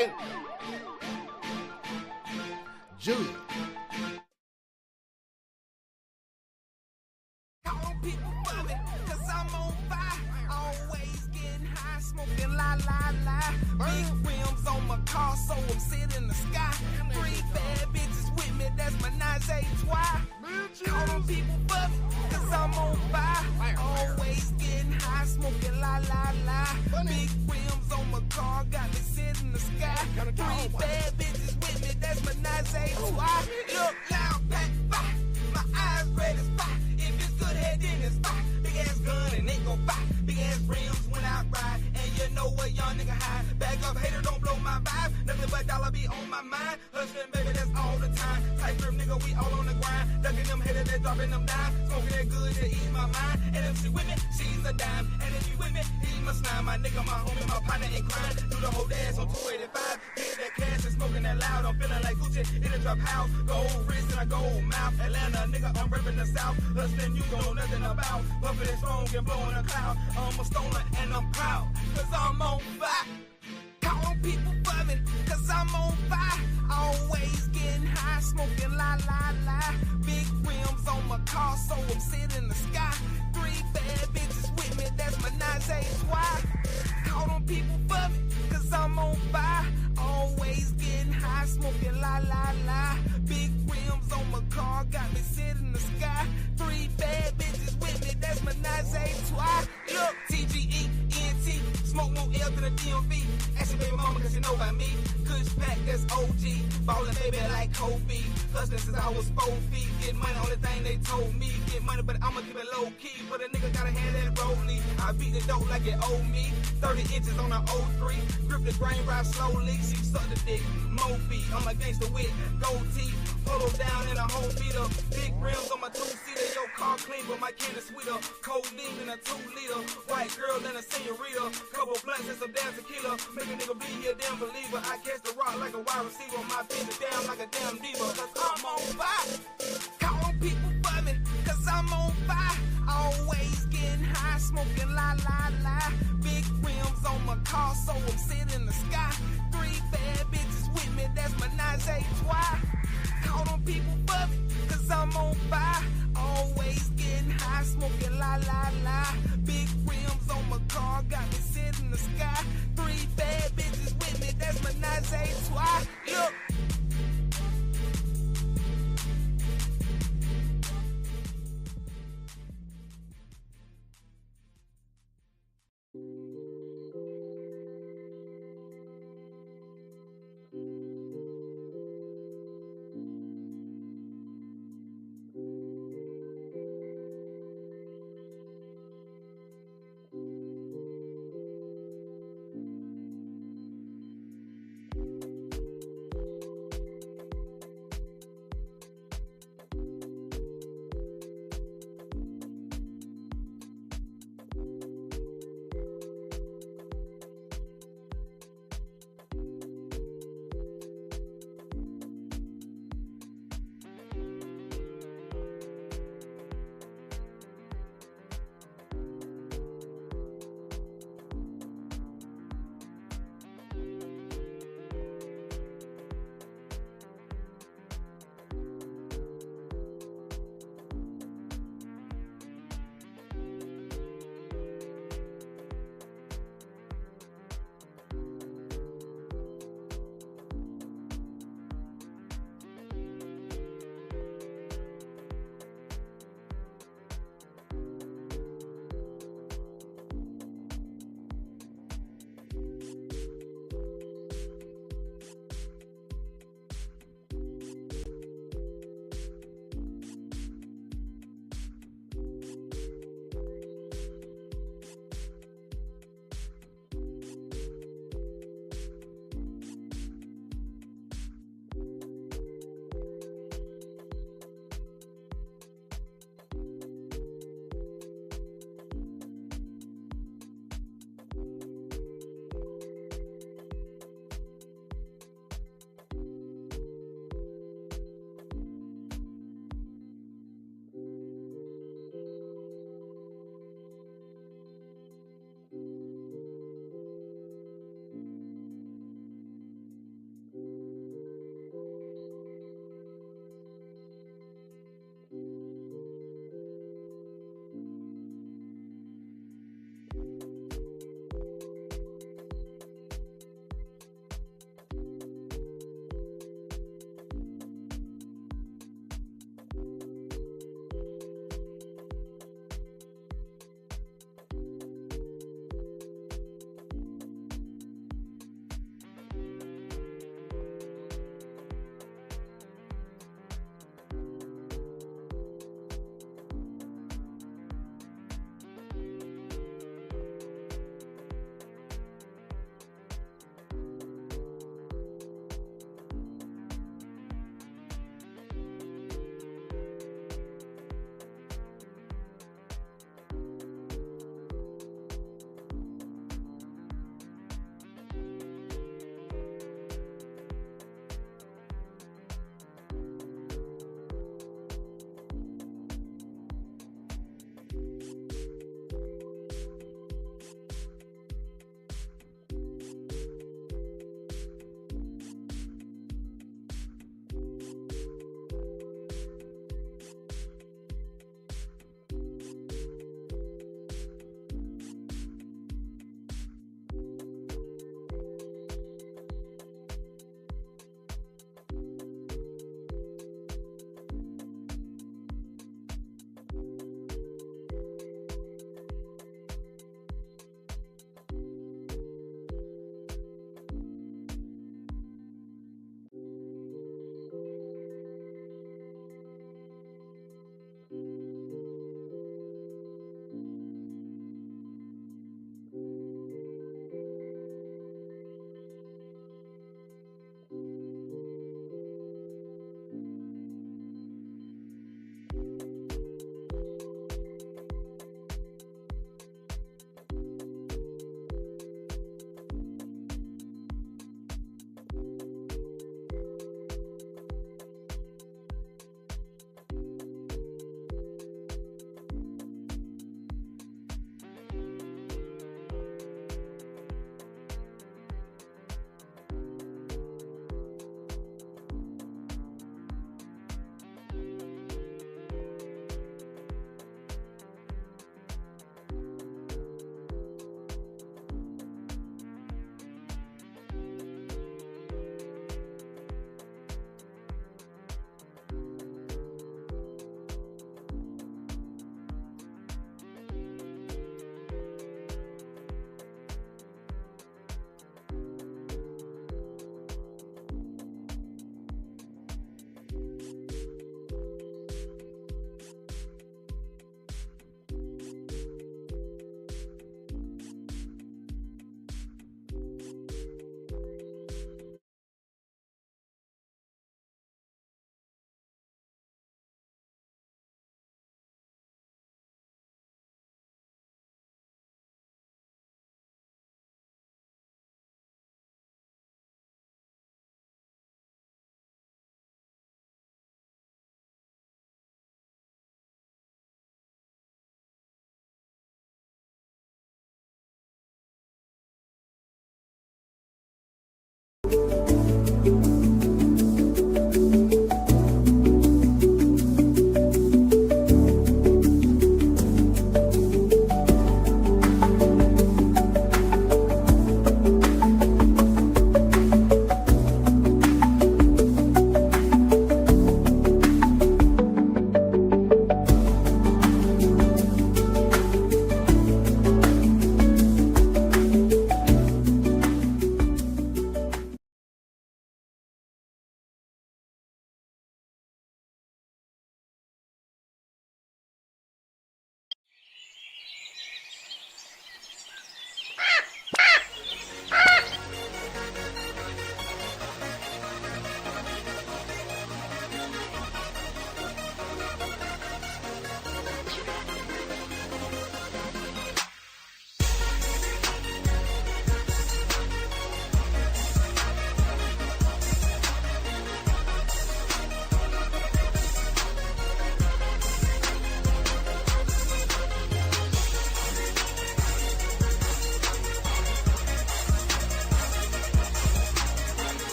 second. Julia. Call people for me, cause I'm on fire. Always getting high, smoking la la la. Big rims on my car, so I'm sitting in the sky. 3 bad bitches with me, that's my Naze twice. Call them people for me, cause I'm on fire. Always getting high, smoking la la la. Big rims on my car, got me sitting in the sky. 3 bad bitches with me, that's my Naze twice. Look loud, pack, fire. My eyes red as fire. If it's good head, then it's fire. Big ass gun and it gon' fire. Big ass rims when I ride. And you know what young nigga high. Back up, hater, don't blow my vibe. Nothing but dollar be on my mind. Hustling, baby, that's all the time. Type grim nigga, we all on the grind. Ducking them haters, they dropping them dimes. Smoking that good to ease my mind. And if she with me, she's a dime. And if you with me, he must slime. My nigga, my homie, my partner in crime. Do the whole dance on 285. Hit that cash and smoking that loud. I'm feeling like Gucci in a drop house. Gold wrist and a gold mouth. Atlanta, nigga, I'm repping the South. Hustling, you don't know nothing about. Buffing that strong and blowing a cloud. I'm a stoner and I'm proud. Cause I'm on fire. Call people for me, cause I'm on fire. Always getting high, smoking la la la. Big rims on my car, so I'm sitting in the sky. 3 bad bitches with me, that's my Naze twice. Call them people for me, cause I'm on fire. Always getting high, smoking la la la. Big rims on my car, got me sitting in the sky. 3 bad bitches with me, that's my Naze twice. Look, TGE, ENT, smoke more L than a DMV. Ask your baby mama, cause you know about me. Kush pack, that's OG. Ballin' baby like Kobe. Hustling since I was 4 feet. Get money, only thing they told me. Get money, but I'ma keep it low key. But a nigga gotta hand that rollie. I beat the dope like it owed me. 30 inches on a 03. Grip the grain, ride slowly. She suck the dick. Moby, I'm a gangster with gold teeth. Polo down in a whole beater. Big rims on my 2-seater. Your car clean, but my can is sweeter. Codeine in a 2-liter. White girl and a senorita. Couple blunts and some damn tequila. Make a nigga be a damn believer. I catch the rock like a wide receiver. My bitch is down like a damn diva. Cause I'm on fire. Call people for me, cause I'm on fire. Always getting high, smoking la la la. Big rims on my car, so I'm sitting in the sky. 3 bad bitches with me, that's my Naze twice. Call them people for me, cause I'm on fire. Always getting high, smoking la la la. Big rims on my car, got me sitting in the sky. 3 bad bitches with me, that's my Naze twice. Look.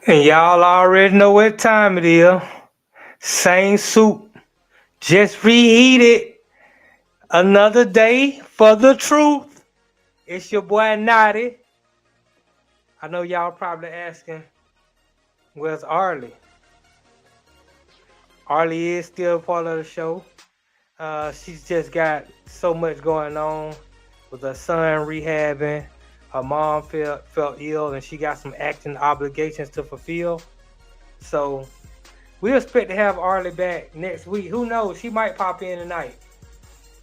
And y'all already know what time it is. Same soup, just reheated. Another day for the truth. It's your boy Notty. I know y'all probably asking, where's Arlie? Arlie is still part of the show. She's just got so much going on with her son rehabbing. Her mom felt ill and she got some acting obligations to fulfill. So we expect to have Arlie back next week. Who knows? She might pop in tonight.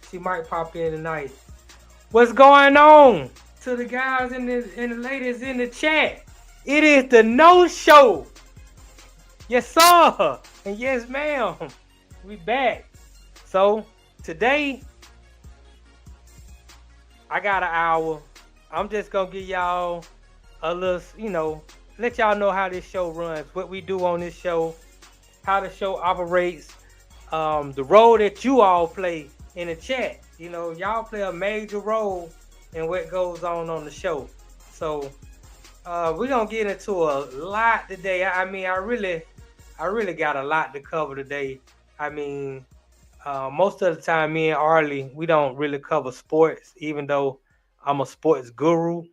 She might pop in tonight. What's going on to the guys and the ladies in the chat? It is the No Show. Yes, sir. And yes, ma'am. We back. So today I got an hour. I'm just gonna give y'all a little, let y'all know how this show runs, what we do on this show, how the show operates, the role that you all play in the chat. Y'all play a major role in what goes on the show. So we're gonna get into a lot today. I mean, I really got a lot to cover today. I mean, most of the time, me and Arlie, we don't really cover sports, even though I'm a sports guru,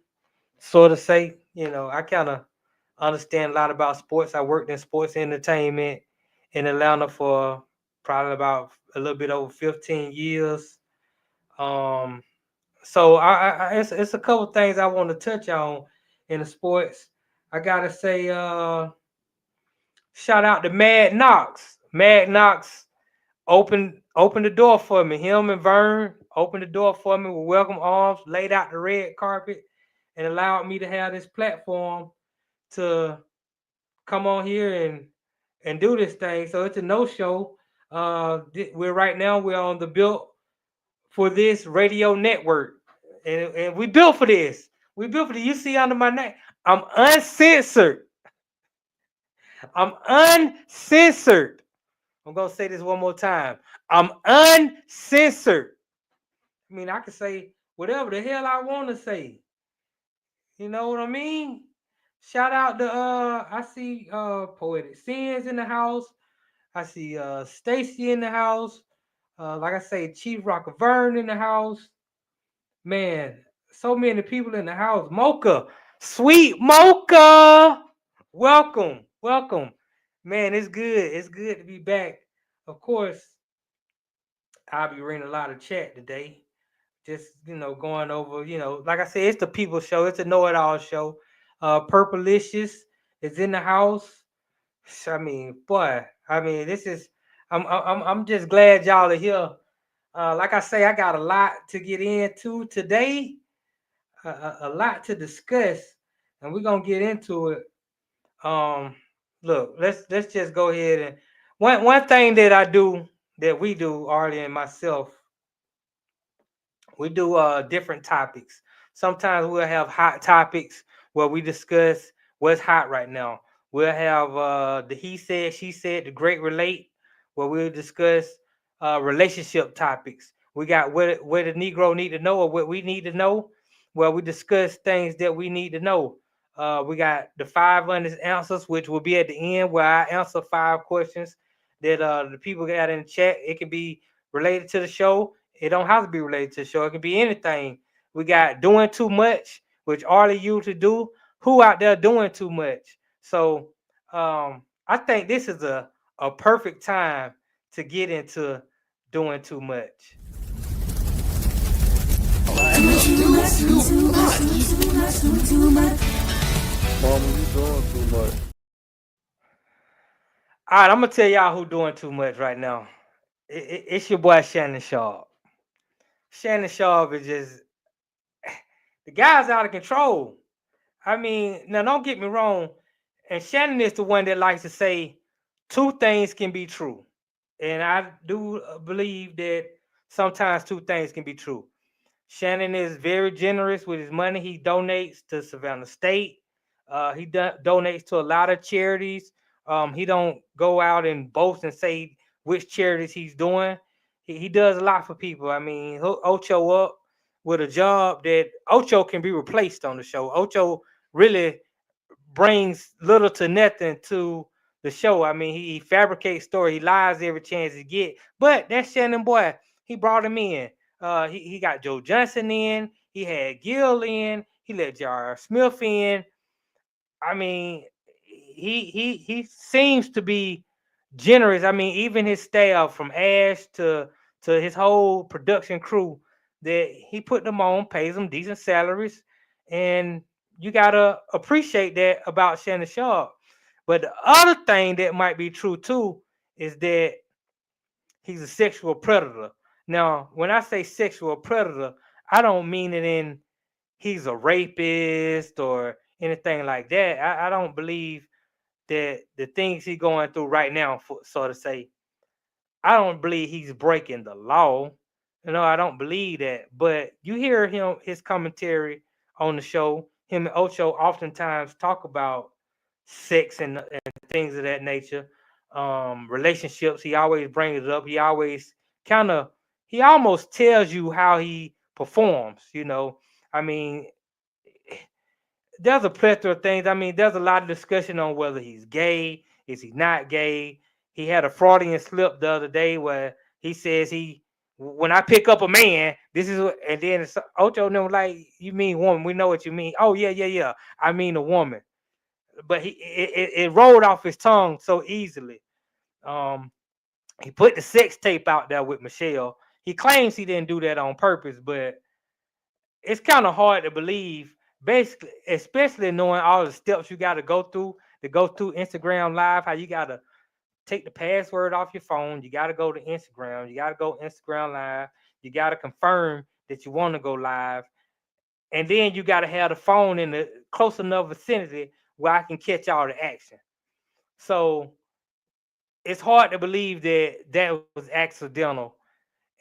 so to say. I kind of understand a lot about sports. I worked in sports entertainment in Atlanta for probably about a little bit over 15 years. Um, so it's a couple things I want to touch on in the sports. I gotta say, shout out to Mad Knox. Mad Knox opened the door for me. Him and Vern opened the door for me with welcome arms, laid out the red carpet, and allowed me to have this platform to come on here and do this thing. So it's a no show. We're on the built for this radio network, and we built for this. We built for this. You see under my name, I'm uncensored. I'm uncensored. I'm gonna say this one more time. I'm uncensored. I mean, I can say whatever the hell I want to say. You know what I mean? Shout out to I see Poetic Sins in the house. I see Stacy in the house. Like I say, Chief Rocker Vern in the house. Man, so many people in the house. Mocha, sweet Mocha. Welcome, welcome. Man, it's good. It's good to be back. Of course, I'll be reading a lot of chat today. Just going over, like I said, it's the people show. It's a know-it-all show. Purplicious is in the house. I mean, boy, this is. I'm just glad y'all are here. Like I say, I got a lot to get into today. A lot to discuss, and we're gonna get into it. Look, let's just go ahead and one thing that we do, Arlie and myself, we do different topics. Sometimes we'll have hot topics where we discuss what's hot right now. We'll have the he said, she said, the great relate, where we'll discuss relationship topics. We got what the Negro need to know or what we need to know, where we discuss things that we need to know. We got the 5 honest answers, which will be at the end, where I answer 5 questions that the people got in the chat. It can be related to the show. It don't have to be related to the show. It can be anything. We got doing too much, which Arlie used to do. Who out there doing too much? So I think this is a perfect time to get into doing too much. Mama, you doing too much. All right, I'm gonna tell y'all who doing too much right now. It's your boy Shannon Sharpe. Shannon Sharpe is just the guy's out of control. I mean, now don't get me wrong. And Shannon is the one that likes to say two things can be true. And I do believe that sometimes two things can be true. Shannon is very generous with his money. He donates to Savannah State. He donates to a lot of charities. He don't go out and boast and say which charities he's doing. He does a lot for people. I mean, he'll Ocho up with a job that Ocho can be replaced on the show. Ocho really brings little to nothing to the show. I mean, he fabricates story, he lies every chance he get. But that Shannon boy, he brought him in. He got Joe Johnson in. He had Gil in. He let Jar Smith in. I mean, he seems to be generous. I mean, even his staff from Ash to his whole production crew, that he put them on, pays them decent salaries, and you gotta appreciate that about Shannon Sharpe. But the other thing that might be true too is that he's a sexual predator. Now, when I say sexual predator, I don't mean it in he's a rapist or anything like that. I don't believe that the things he's going through right now, for, so to say, I don't believe he's breaking the law. I don't believe that. But you hear his commentary on the show. Him and Ocho oftentimes talk about sex and things of that nature. Relationships. He always brings it up. He always kind of he almost tells you how he performs. I mean, there's a plethora of things. I mean, there's a lot of discussion on whether he's gay, is he not gay. He had a Freudian slip the other day where he says when I pick up a man, this is what, and then Ocho and them like, you mean woman? We know what you mean. Oh yeah, yeah, yeah. I mean a woman. But it rolled off his tongue so easily. Um, he put the sex tape out there with Michelle. He claims he didn't do that on purpose, but it's kind of hard to believe, basically, especially knowing all the steps you got to go through Instagram Live. How you got to take the password off your phone. You got to go to Instagram. You got to go Instagram Live. You got to confirm that you want to go live, and then you got to have the phone in the close enough vicinity where I can catch all the action. So it's hard to believe that that was accidental.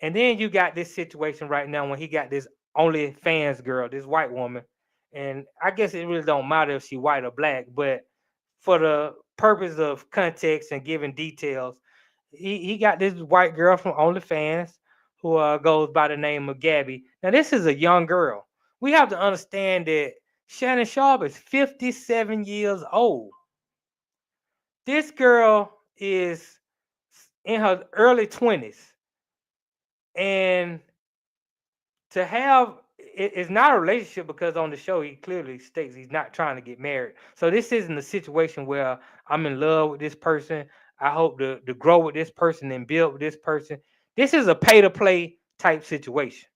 And then you got this situation right now when he got this OnlyFans girl, this white woman. And I guess it really don't matter if she white or black, but for the purpose of context and giving details, he got this white girl from OnlyFans who goes by the name of Gabby. Now, this is a young girl. We have to understand that Shannon Sharpe is 57 years old. This girl is in her early 20s. And to have it's not a relationship because on the show he clearly states he's not trying to get married. So this isn't a situation where I'm in love with this person. I hope to grow with this person and build with this person. This is a pay to play type situation.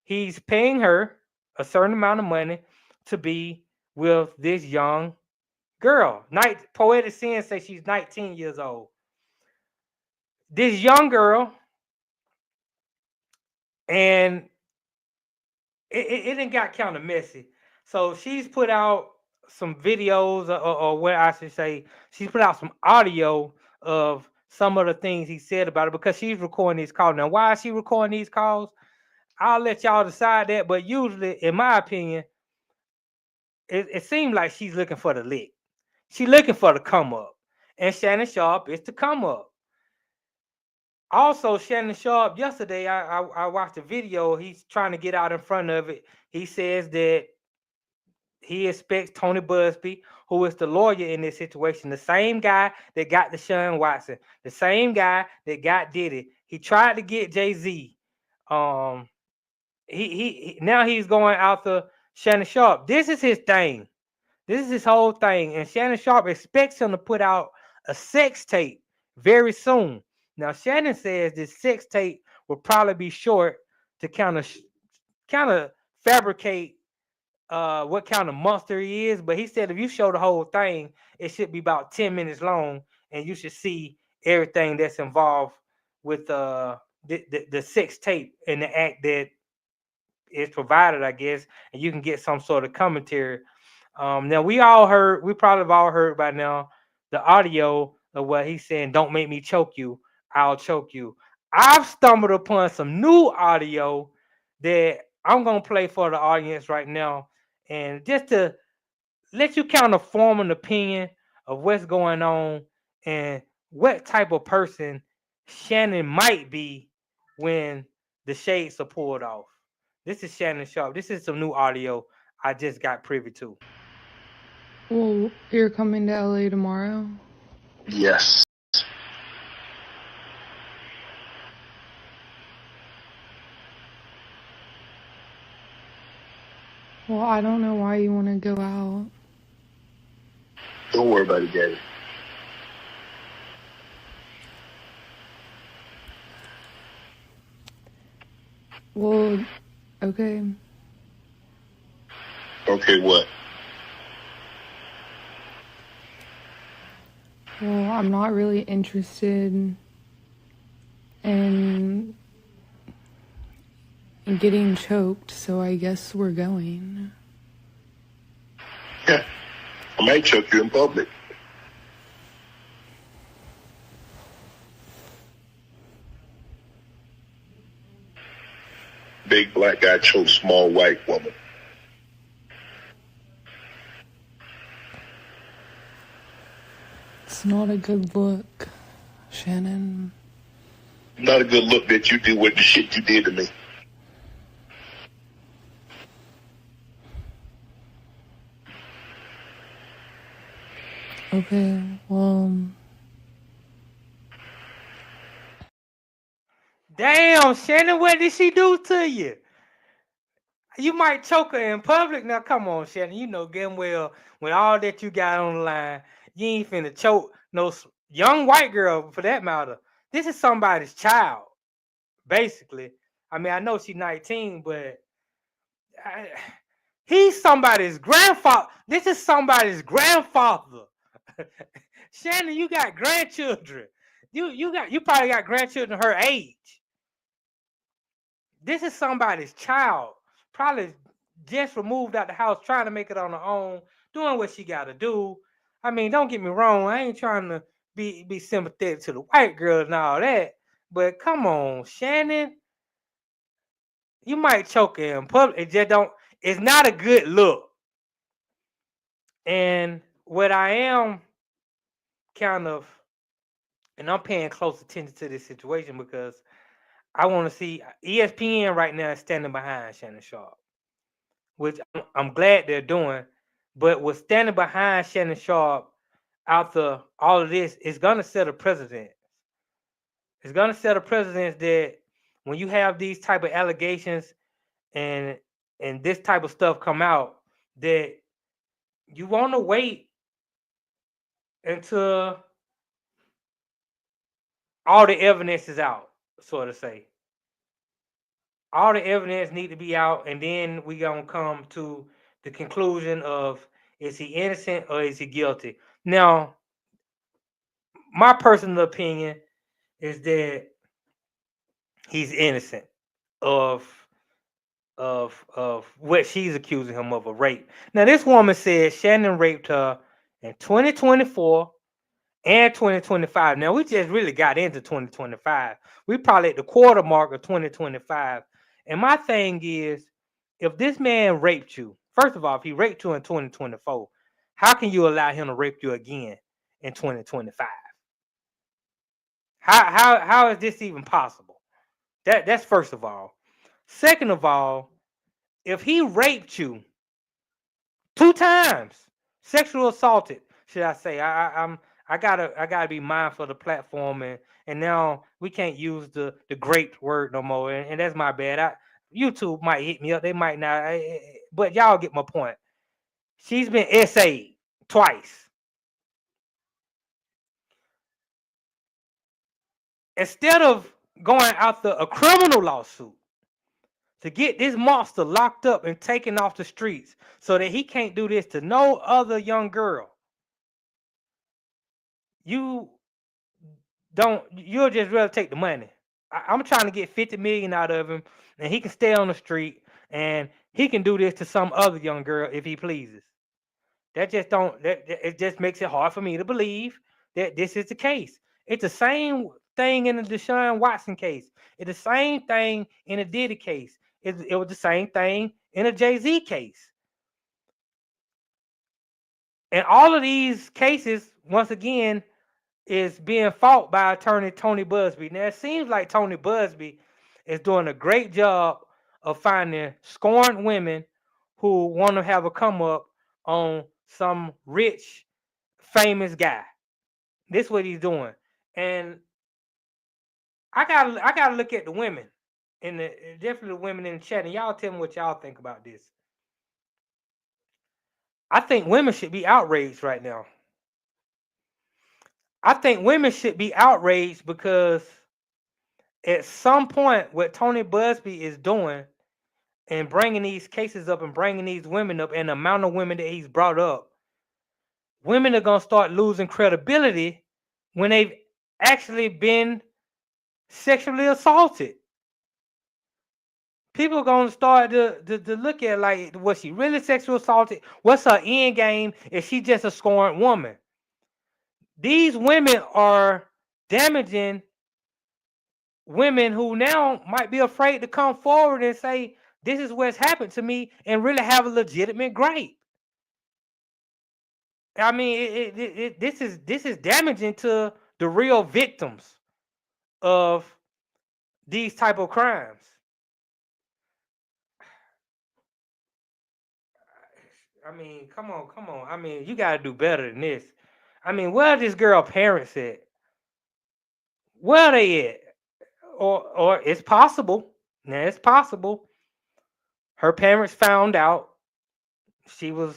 He's paying her a certain amount of money to be with this young girl. Poetic Sin says she's 19 years old. This young girl, and it didn't got kind of messy. So she's put out some videos, or what I should say, she's put out some audio of some of the things he said about it because she's recording these calls. Now, why is she recording these calls? I'll let y'all decide that. But usually, in my opinion, it seems like she's looking for the lick. She's looking for the come up. And Shannon Sharpe is the come up. Also, Shannon Sharpe, yesterday, I watched a video. He's trying to get out in front of it. He says that he expects Tony Busby, who is the lawyer in this situation, the same guy that got Deshaun Watson, the same guy that got Diddy. He tried to get Jay-Z. He now he's going after Shannon Sharpe. This is his thing. This is his whole thing. And Shannon Sharpe expects him to put out a sex tape very soon. Now, Shannon says this sex tape will probably be short to kind of fabricate what kind of monster he is. But he said if you show the whole thing, it should be about 10 minutes long, and you should see everything that's involved with the sex tape and the act that is provided, I guess, and you can get some sort of commentary. Now we probably have all heard by now the audio of what he's saying. Don't make me choke you. I'll choke you. I've stumbled upon some new audio that I'm gonna play for the audience right now, and just to let you kind of form an opinion of what's going on and what type of person Shannon might be when the shades are pulled off. This is Shannon Sharpe. This is some new audio I just got privy to. Well, you're coming to LA tomorrow? Yes. Well, I don't know why you want to go out. Don't worry about it, Daddy. Well, okay. Okay, what? Well, I'm not really interested in getting choked, so I guess we're going. Yeah. I might choke you in public. Big black guy chokes small white woman. It's not a good look, Shannon. Not a good look that you do with the shit you did to me. Okay, well, Damn, Shannon, what did she do to you? You might choke her in public. Now, come on, Shannon. You know damn well with all that you got on the line, you ain't finna choke no young white girl for that matter. This is somebody's child, basically. I mean, I know she's 19, but he's somebody's grandfather. This is somebody's grandfather. Shannon, you got grandchildren. You probably got grandchildren her age. This is somebody's child. Probably just removed out the house, trying to make it on her own, doing what she got to do. I mean, don't get me wrong. I ain't trying to be sympathetic to the white girls and all that. But come on, Shannon. You might choke her in public. It just don't. It's not a good look. And what I am kind of, and I'm paying close attention to this situation because I want to see ESPN right now is standing behind Shannon Sharpe, which I'm glad they're doing. But with standing behind Shannon Sharpe after all of this, it's gonna set a precedent. It's gonna set a precedent that when you have these type of allegations and this type of stuff come out, that you want to wait until all the evidence is out, so to say. All the evidence need to be out, and then we gonna come to the conclusion of is he innocent or is he guilty. Now, my personal opinion is that he's innocent of what she's accusing him of a rape. Now, this woman said Shannon raped her in 2024 and 2025. Now, we just really got into 2025. We probably at the quarter mark of 2025. And my thing is, if this man raped you, first of all, if he raped you in 2024, how can you allow him to rape you again in 2025? How is this even possible? That's first of all. Second of all, if he raped you 2 times, sexual assaulted, should I say? I gotta be mindful of the platform, and now we can't use the great word no more, and that's my bad. YouTube might hit me up, they might not, but y'all get my point. She's been SA'd twice. Instead of going after a criminal lawsuit to get this monster locked up and taken off the streets so that he can't do this to no other young girl, you'll just rather take the money. I'm trying to get 50 million out of him, and he can stay on the street, and he can do this to some other young girl if he pleases. That just don't. It just makes it hard for me to believe that this is the case. It's the same thing in the Deshaun Watson case. It's the same thing in the Diddy case. It was the same thing in a Jay-Z case. And all of these cases, once again, is being fought by attorney Tony Busby. Now, it seems like Tony Busby is doing a great job of finding scorned women who want to have a come up on some rich, famous guy. This what he's doing. And I gotta look at the women and definitely the women in the chat, and y'all tell me what y'all think about this. I think women should be outraged right now. I think women should be outraged because at some point, what Tony Busby is doing and bringing these cases up and bringing these women up, and the amount of women that he's brought up, women are gonna start losing credibility when they've actually been sexually assaulted. People are gonna start to look at like, was she really sexually assaulted? What's her end game? Is she just a scorned woman? These women are damaging women who now might be afraid to come forward and say, this is what's happened to me, and really have a legitimate gripe. I mean, this is damaging to the real victims of these type of crimes. I mean, come on. I mean, you got to do better than this. I mean, where are this girl parents at? Where are they at? Or it's possible. Now, it's possible. Her parents found out she was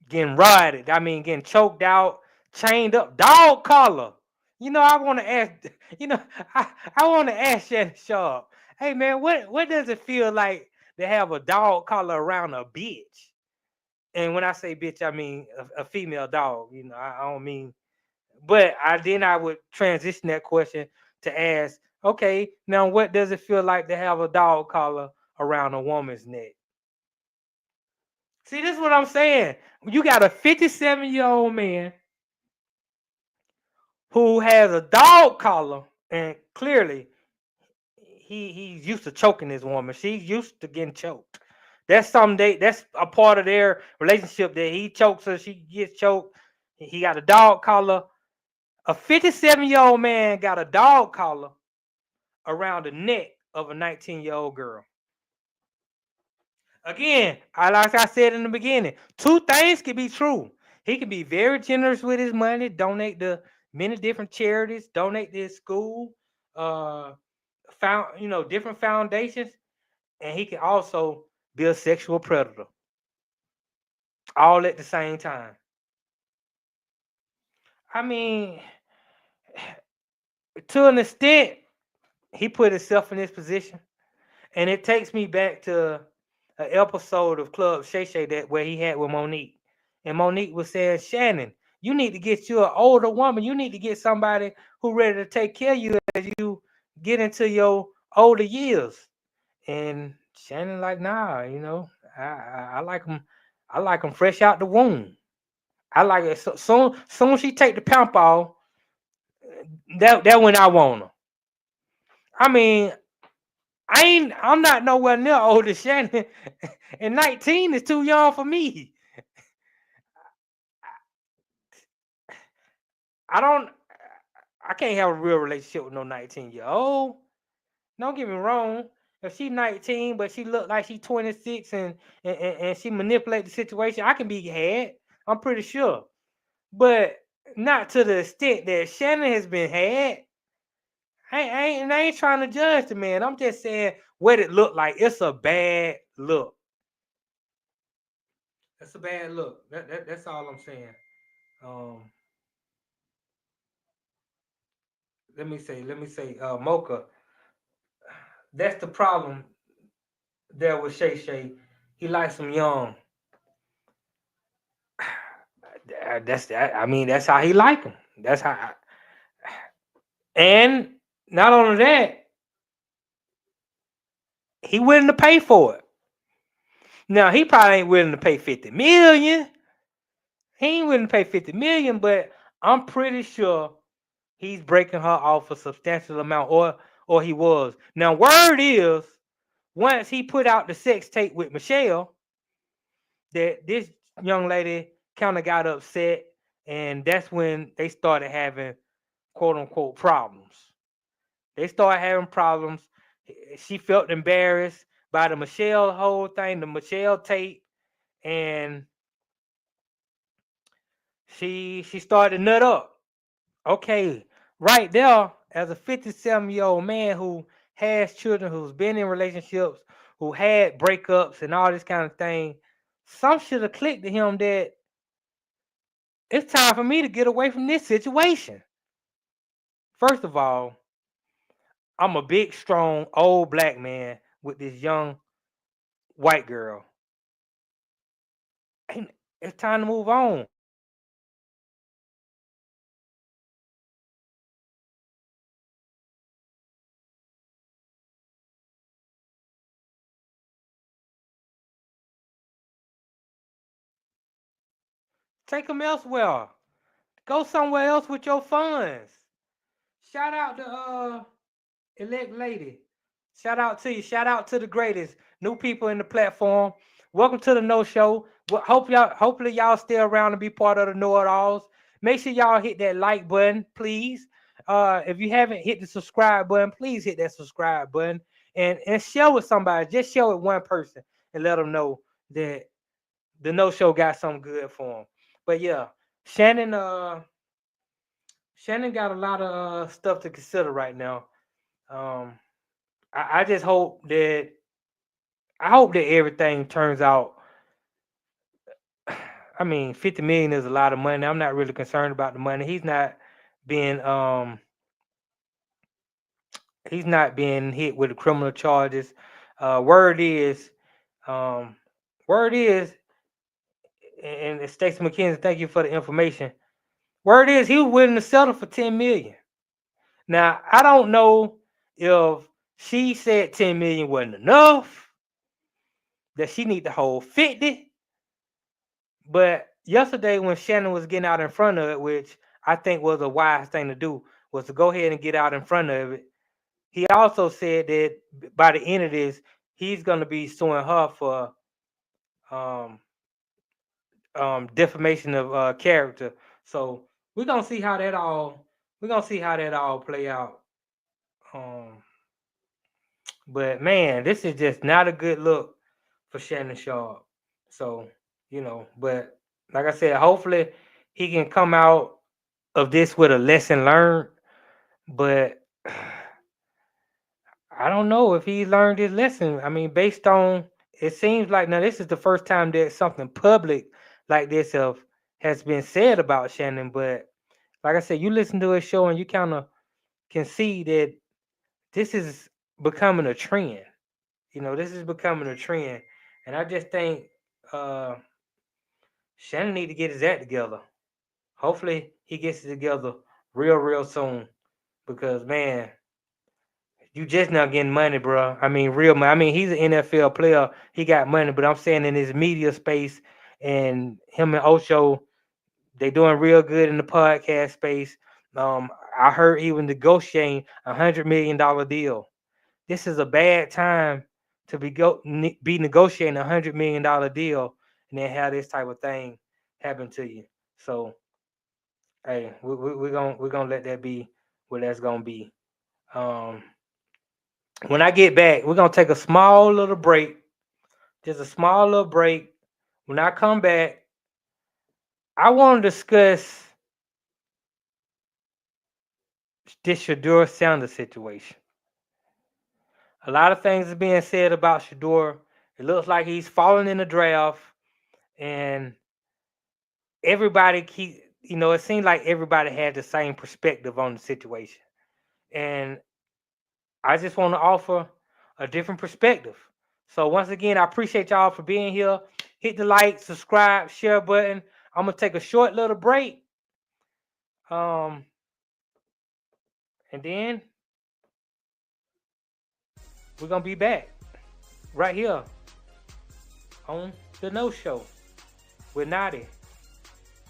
getting rotted. I mean, getting choked out, chained up, dog collar. You know, I want to ask. You know, I want to ask Shannon Sharpe. Hey, man, what does it feel like to have a dog collar around a bitch? And when I say bitch, I mean a female dog. You know, I don't mean. But I would transition that question to ask, okay, now what does it feel like to have a dog collar around a woman's neck? See, this is what I'm saying. You got a 57-year-old man who has a dog collar, and clearly he's used to choking this woman. She's used to getting choked. That's that's a part of their relationship, that he chokes her, she gets choked. He got a dog collar. A 57-year-old man got a dog collar around the neck of a 19-year-old girl. Again, like I said in the beginning, two things can be true. He can be very generous with his money, donate to many different charities, donate to his school, different foundations, and he can also be a sexual predator, all at the same time. I mean, to an extent, he put himself in this position, and it takes me back to an episode of Club Shay Shay where he had with Monique, and Monique was saying, Shannon, you need to get you an older woman. You need to get somebody who ready to take care of you as you get into your older years. And Shannon like, nah, you know, I like them. I like them fresh out the womb. I like it. So soon she take the pump off, that when I want her. I mean, I'm not nowhere near older Shannon, and 19 is too young for me. I can't have a real relationship with no 19-year-old. Don't get me wrong. If she's 19, but she look like she's 26 and she manipulate the situation, I can be had. I'm pretty sure. But not to the extent that Shannon has been had. I ain't trying to judge the man. I'm just saying what it looked like. It's a bad look. That's a bad look. That's all I'm saying. Let me say, Mocha. That's the problem there with Shay Shay. He likes them young. That's how he like them. That's how. And not only that, he willing to pay for it. Now he probably ain't willing to pay 50 million. He ain't willing to pay 50 million, but I'm pretty sure he's breaking her off a substantial amount, or he was. Now, word is, once he put out the sex tape with Michelle, that this young lady kind of got upset, and that's when they started having quote unquote problems. They started having problems. She felt embarrassed by the Michelle whole thing, the Michelle tape, and she started to nut up. Okay, right there, as a 57-year-old man who has children, who's been in relationships, who had breakups and all this kind of thing, some should have clicked to him that it's time for me to get away from this situation. First of all, I'm a big, strong, old black man with this young white girl. And it's time to move on. Take them elsewhere. Go somewhere else with your funds. Shout out to elect lady. Shout out to you. Shout out to the greatest new people in the platform. Welcome to the No Show. Hopefully y'all stay around and be part of the Know It Alls. Make sure y'all hit that like button, please. If you haven't hit the subscribe button, please hit that subscribe button and share with somebody. Just share with one person and let them know that the No Show got something good for them. But yeah, Shannon got a lot of stuff to consider right now. I just hope that everything turns out. I mean, 50 million is a lot of money. I'm not really concerned about the money. He's not being hit with the criminal charges. Word is, and Stacey McKenzie, thank you for the information. Word is he was willing to settle for 10 million. Now, I don't know if she said 10 million wasn't enough, that she need to hold 50. But yesterday when Shannon was getting out in front of it, which I think was a wise thing to do, was to go ahead and get out in front of it. He also said that by the end of this, he's going to be suing her for defamation of character. So we're gonna see how that all play out. But man, this is just not a good look for Shannon Sharpe. So, but like I said, hopefully he can come out of this with a lesson learned. But I don't know if he learned his lesson. I mean, based on it seems like now this is the first time that something public like this has been said about Shannon. But like I said, you listen to his show and you kind of can see that this is becoming a trend. This is becoming a trend. And I just think Shannon need to get his act together. Hopefully he gets it together real soon. Because man, you just not getting money, bro. I mean, real money. I mean, he's an NFL player. He got money, but I'm saying in his media space and him and Osho, they doing real good in the podcast space. I heard he was negotiating $100 million deal. This is a bad time to be negotiating $100 million deal and then have this type of thing happen to you. So, hey, we're gonna let that be what that's gonna be. When I get back, we're gonna take a small little break, just a small little break. When I come back, I want to discuss this Sheduer Sanders situation. A lot of things are being said about Sheduer. It looks like he's falling in the draft, and everybody it seems like everybody had the same perspective on the situation. And I just want to offer a different perspective. So once again, I appreciate y'all for being here. Hit the like, subscribe, share button. I'm gonna take a short little break. And then we're gonna be back right here on the No Show with Notty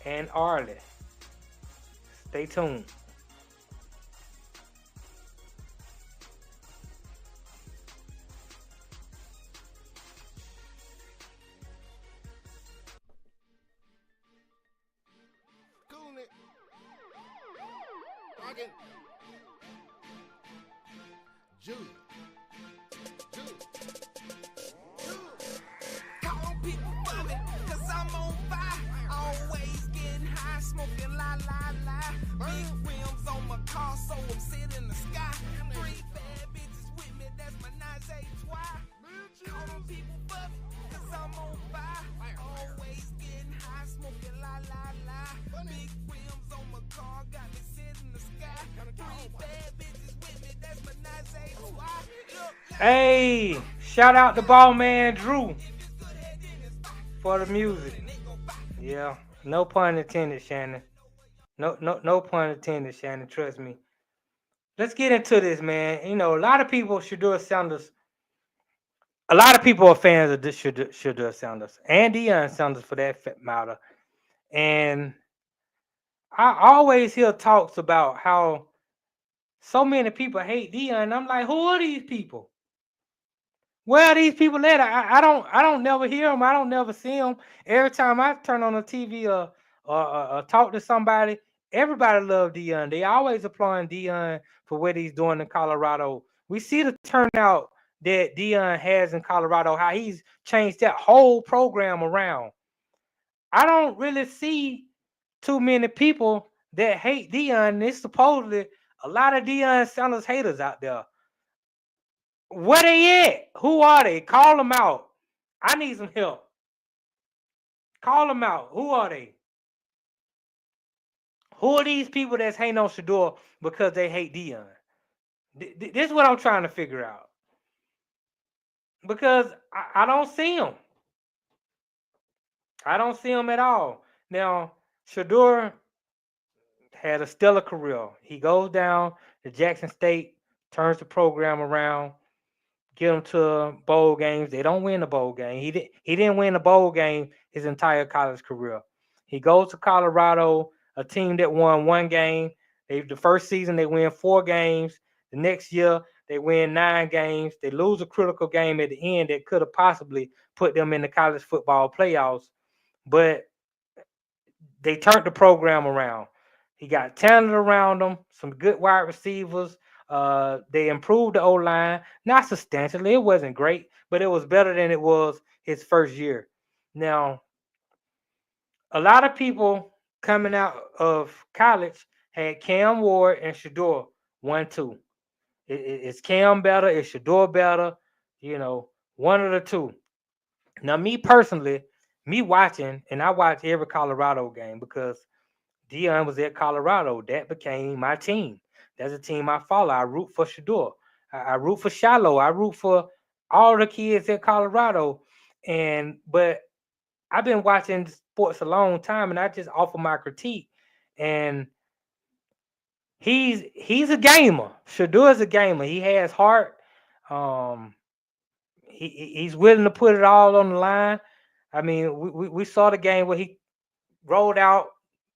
and Arle. Stay tuned. Call people for me, 'cause I'm on fire. Always getting high, Hey, shout out to ball man Drew for the music. Yeah, no pun intended, Shannon. No pun intended, Shannon. Trust me. Let's get into this, man. You know, a lot of people should do a Sanders. A lot of people are fans of this should do a Sanders and Deion Sanders for that matter. And I always hear talks about how so many people hate Deion. I'm like, who are these people? Where are these people at? I don't never hear them. I don't never see them. Every time I turn on the TV or talk to somebody, everybody love Dion. They always applauding Dion for what he's doing in Colorado. We see the turnout that Dion has in Colorado, how he's changed that whole program around. I don't really see too many people that hate Dion. There's supposedly a lot of Dion Sanders haters out there. Where they at? Who are they? Call them out. I need some help. Call them out. Who are they? Who are these people that's hating on Sheduer because they hate Dion? This is what I'm trying to figure out. Because I don't see them. I don't see them at all. Now, Sheduer had a stellar career. He goes down to Jackson State, turns the program around, get them to bowl games. They don't win the bowl game. He didn't win the bowl game his entire college career. He goes to Colorado, a team that won one game. The first season they win 4 games. The next year they win 9 games. They lose a critical game at the end that could have possibly put them in the college football playoffs, but they turned the program around. He got talent around them, some good wide receivers. They improved the O line, not substantially. It wasn't great, but it was better than it was his first year. Now, a lot of people coming out of college had Cam Ward and Sheduer 1-2. Is Cam better? Is Sheduer better? You know, one of the two. Now, me personally, me watching, and I watch every Colorado game because Dion was at Colorado. That became my team. That's a team I follow. I root for Sheduer. I root for Shiloh. I root for all the kids at Colorado. But I've been watching sports a long time, and I just offer my critique. And he's a gamer. Sheduer is a gamer. He has heart. Um, he's willing to put it all on the line. I mean, we saw the game where he rolled out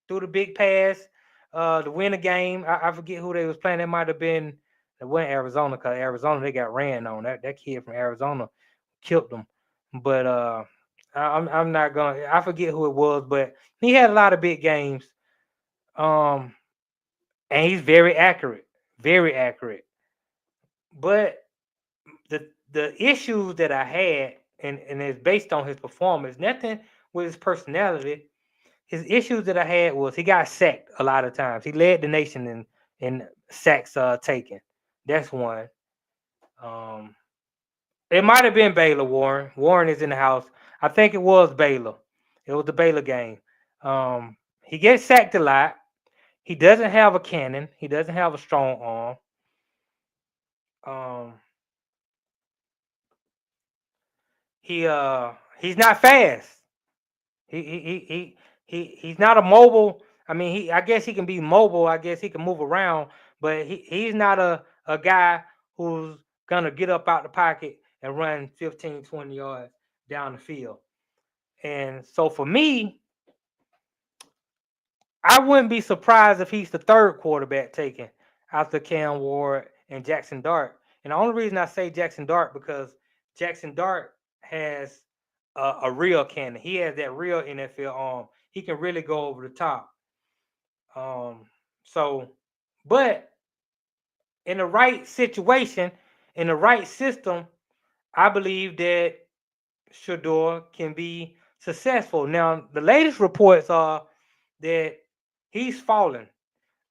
threw the big pass to win a game. I forget who they was playing. It might have been it went Arizona because Arizona they got ran on. That kid from Arizona killed them. But I'm not gonna I forget who it was, but he had a lot of big games. Um and he's very accurate. Very accurate. But the issues that I had and it's based on his performance, nothing with his personality. His issues that I had was he got sacked a lot of times. He led the nation in sacks taken. That's one. Um, it might have been Baylor Warren. Warren is in the house. I think it was Baylor. It was the Baylor game. He gets sacked a lot. He doesn't have a cannon. He doesn't have a strong arm. Um, he's not fast. He's not a mobile. I mean, I guess he can be mobile. I guess he can move around, but he's not a guy who's gonna get up out the pocket and run 15, 20 yards down the field. And so for me, I wouldn't be surprised if he's the third quarterback taken after Cam Ward and Jackson Dart. And the only reason I say Jackson Dart because Jackson Dart has a real cannon. He has that real NFL arm. He can really go over the top. Um, so, but in the right situation, in the right system, I believe that Sheduer can be successful. Now, the latest reports are that he's fallen.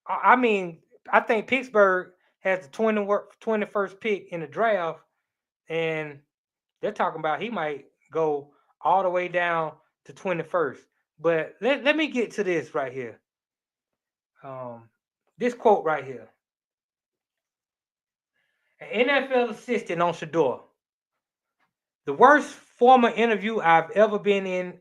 I mean, I think Pittsburgh has the 21st pick in the draft, and they're talking about he might go all the way down to 21st. But let me get to this right here. This quote right here. An NFL assistant on Sheduer. The worst former interview I've ever been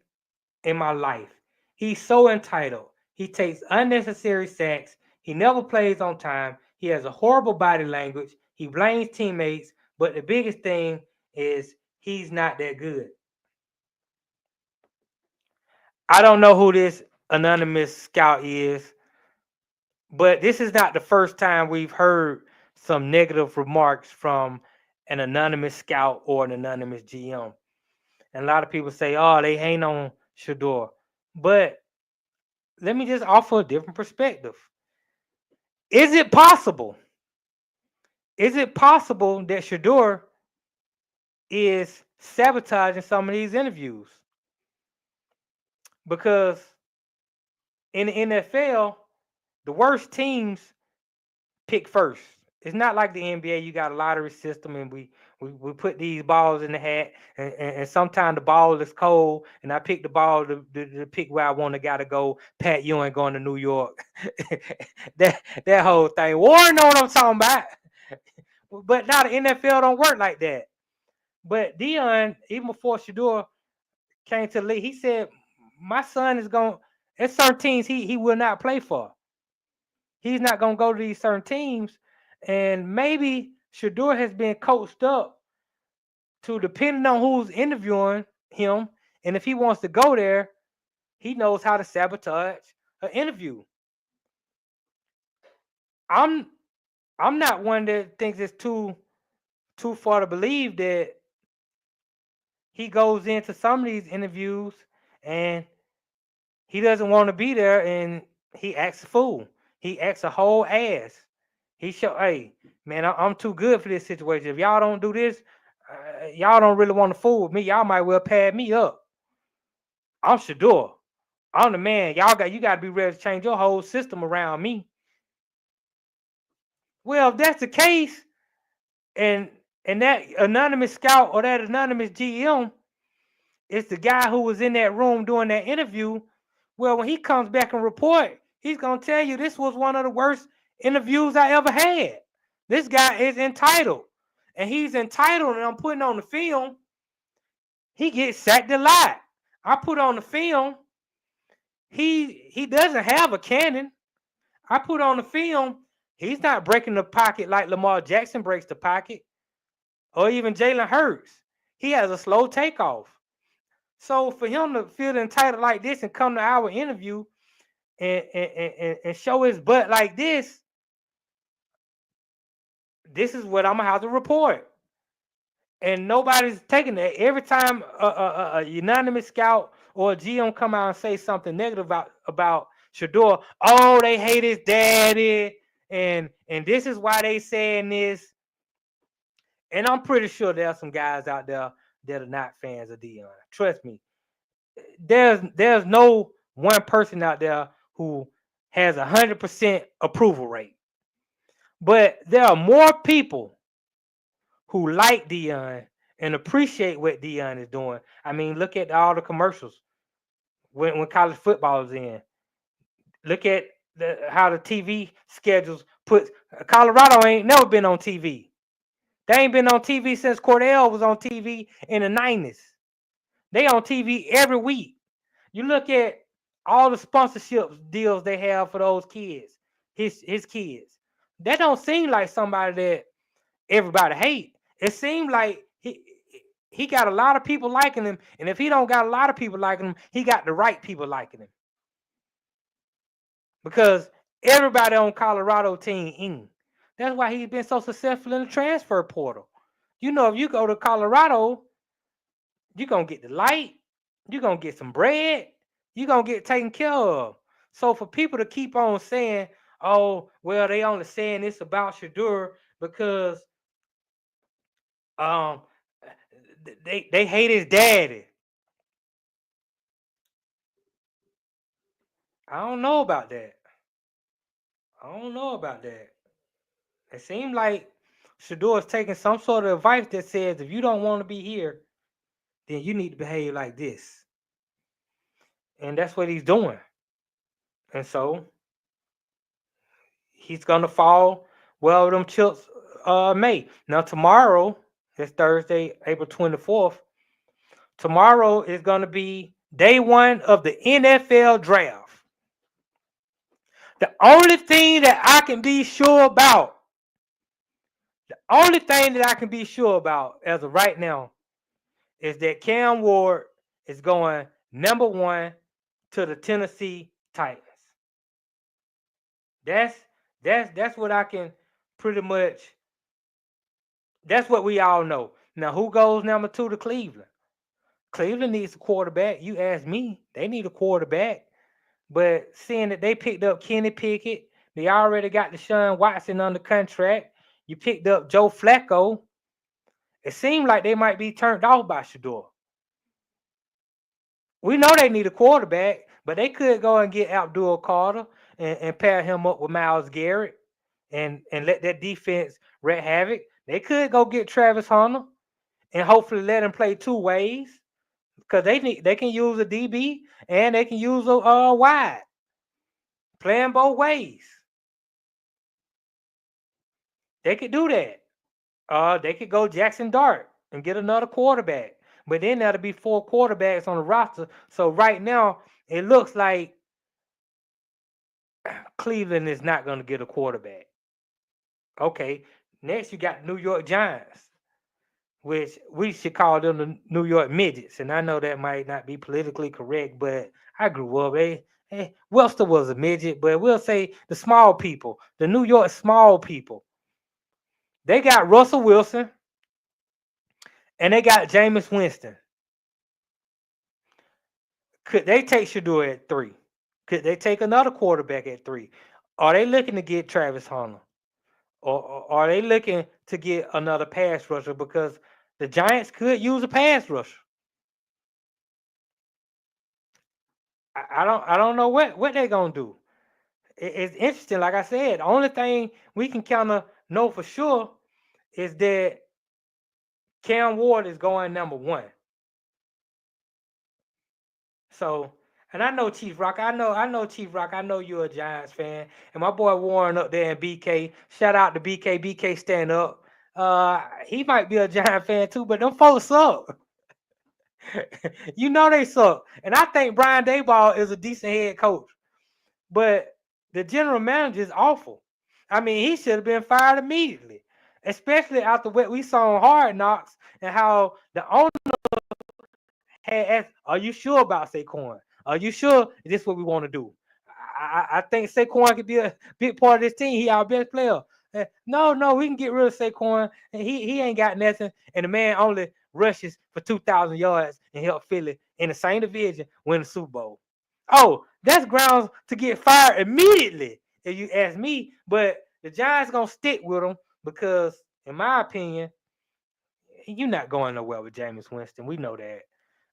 in my life. He's so entitled. He takes unnecessary sacks. He never plays on time. He has a horrible body language. He blames teammates. But the biggest thing is he's not that good. I don't know who this anonymous scout is, but this is not the first time we've heard some negative remarks from an anonymous scout or an anonymous GM. And a lot of people say, oh, they ain't on Sheduer. But let me just offer a different perspective. Is it possible? Is it possible that Sheduer is sabotaging some of these interviews? Because in the NFL, the worst teams pick first. It's not like the NBA. You got a lottery system, and we put these balls in the hat, and sometimes the ball is cold, and I pick the ball to pick where I want to gotta go. Pat, you ain't going to New York. that whole thing. Warren know what I'm talking about. But now the NFL don't work like that. But Dion, even before Sheduer came to the league, he said, my son is going, at certain teams he will not play for. He's not going to go to these certain teams. And maybe Sheduer has been coached up to, depending on who's interviewing him, and if he wants to go there, he knows how to sabotage an interview. I'm not one that thinks it's too far to believe that he goes into some of these interviews and he doesn't want to be there, and he acts a fool. He acts a whole ass. He show, hey, man, I'm too good for this situation. If y'all don't do this, y'all don't really want to fool with me. Y'all might well pad me up. I'm Sheduer. I'm the man. You got to be ready to change your whole system around me. Well, if that's the case, and that anonymous scout or that anonymous GM is the guy who was in that room doing that interview, well, when he comes back and report, he's gonna tell you this was one of the worst interviews I ever had. This guy is entitled, and he's entitled, and I'm putting on the film. He gets sacked a lot. I put on the film. He doesn't have a cannon. I put on the film. He's not breaking the pocket like Lamar Jackson breaks the pocket, or even Jalen Hurts. He has a slow takeoff. So for him to feel entitled like this and come to our interview and show his butt like this is what I'm gonna have to report. And nobody's taking that. Every time a unanimous scout or a GM come out and say something negative about Sheduer, oh, they hate his daddy, and this is why they saying this. And I'm pretty sure there are some guys out there that are not fans of Dion. Trust me. There's no one person out there who has 100% approval rate. But there are more people who like Dion and appreciate what Dion is doing. I mean, look at all the commercials when college football is in. Look at how the TV schedules put. Colorado ain't never been on TV. They ain't been on TV since Cordell was on TV in the 90s. They on TV every week. You look at all the sponsorship deals they have for those kids, his kids. That don't seem like somebody that everybody hate. It seemed like he got a lot of people liking him, and if he don't got a lot of people liking him, he got the right people liking him. Because everybody on Colorado team, that's why he's been so successful in the transfer portal. You know, if you go to Colorado, you're gonna get the light, you're gonna get some bread, you're gonna get taken care of. So for people to keep on saying, oh, well, they only saying this about Sheduer because they hate his daddy. I don't know about that. I don't know about that. It seems like Sheduer is taking some sort of advice that says if you don't want to be here, then you need to behave like this. And that's what he's doing. And so he's gonna fall well them chips May. Now tomorrow is Thursday, April 24th. Tomorrow is going to be day one of the NFL draft. The only thing that I can be sure about, as of right now is that Cam Ward is going number one to the Tennessee Titans. That's what I can pretty much. That's what we all know. Now, who goes number two to Cleveland? Cleveland needs a quarterback. You ask me, they need a quarterback. But seeing that they picked up Kenny Pickett, they already got Deshaun Watson under contract. You picked up Joe Flacco. It seemed like they might be turned off by Sheduer. We know they need a quarterback, but they could go and get Abdul Carter and pair him up with Myles Garrett and let that defense wreak havoc. They could go get Travis Hunter and hopefully let him play two ways because they can use a DB and they can use a wide, playing both ways. They could do that. They could go Jackson Dart and get another quarterback. But then that'll be 4 quarterbacks on the roster. So right now, it looks like Cleveland is not going to get a quarterback. Okay, next you got New York Giants, which we should call them the New York Midgets. And I know that might not be politically correct, but I grew up. Webster was a midget, but we'll say the small people, the New York small people. They got Russell Wilson and they got Jameis Winston. Could they take Sheduer at 3? Could they take another quarterback at 3? Are they looking to get Travis Hunter? Or are they looking to get another pass rusher? Because the Giants could use a pass rusher. I don't know what they're gonna do. It's interesting. Like I said, the only thing we can kind of know for sure is that Cam Ward is going number one. So, and I know Chief Rock. I know Chief Rock. I know you're a Giants fan. And my boy Warren up there in BK. Shout out to BK. BK stand up. He might be a Giant fan too, but them folks suck. You know they suck. And I think Brian Daboll is a decent head coach. But the general manager is awful. I mean, he should have been fired immediately. Especially after what we saw on Hard Knocks and how the owner had asked, are you sure about Saquon? Are you sure this is what we want to do? I think Saquon could be a big part of this team. He our best player. No, we can get rid of Saquon. And he ain't got nothing. And the man only rushes for 2,000 yards and help Philly in the same division win the Super Bowl. Oh, that's grounds to get fired immediately, if you ask me. But the Giants going to stick with him because, in my opinion, you're not going nowhere with Jameis Winston. We know that.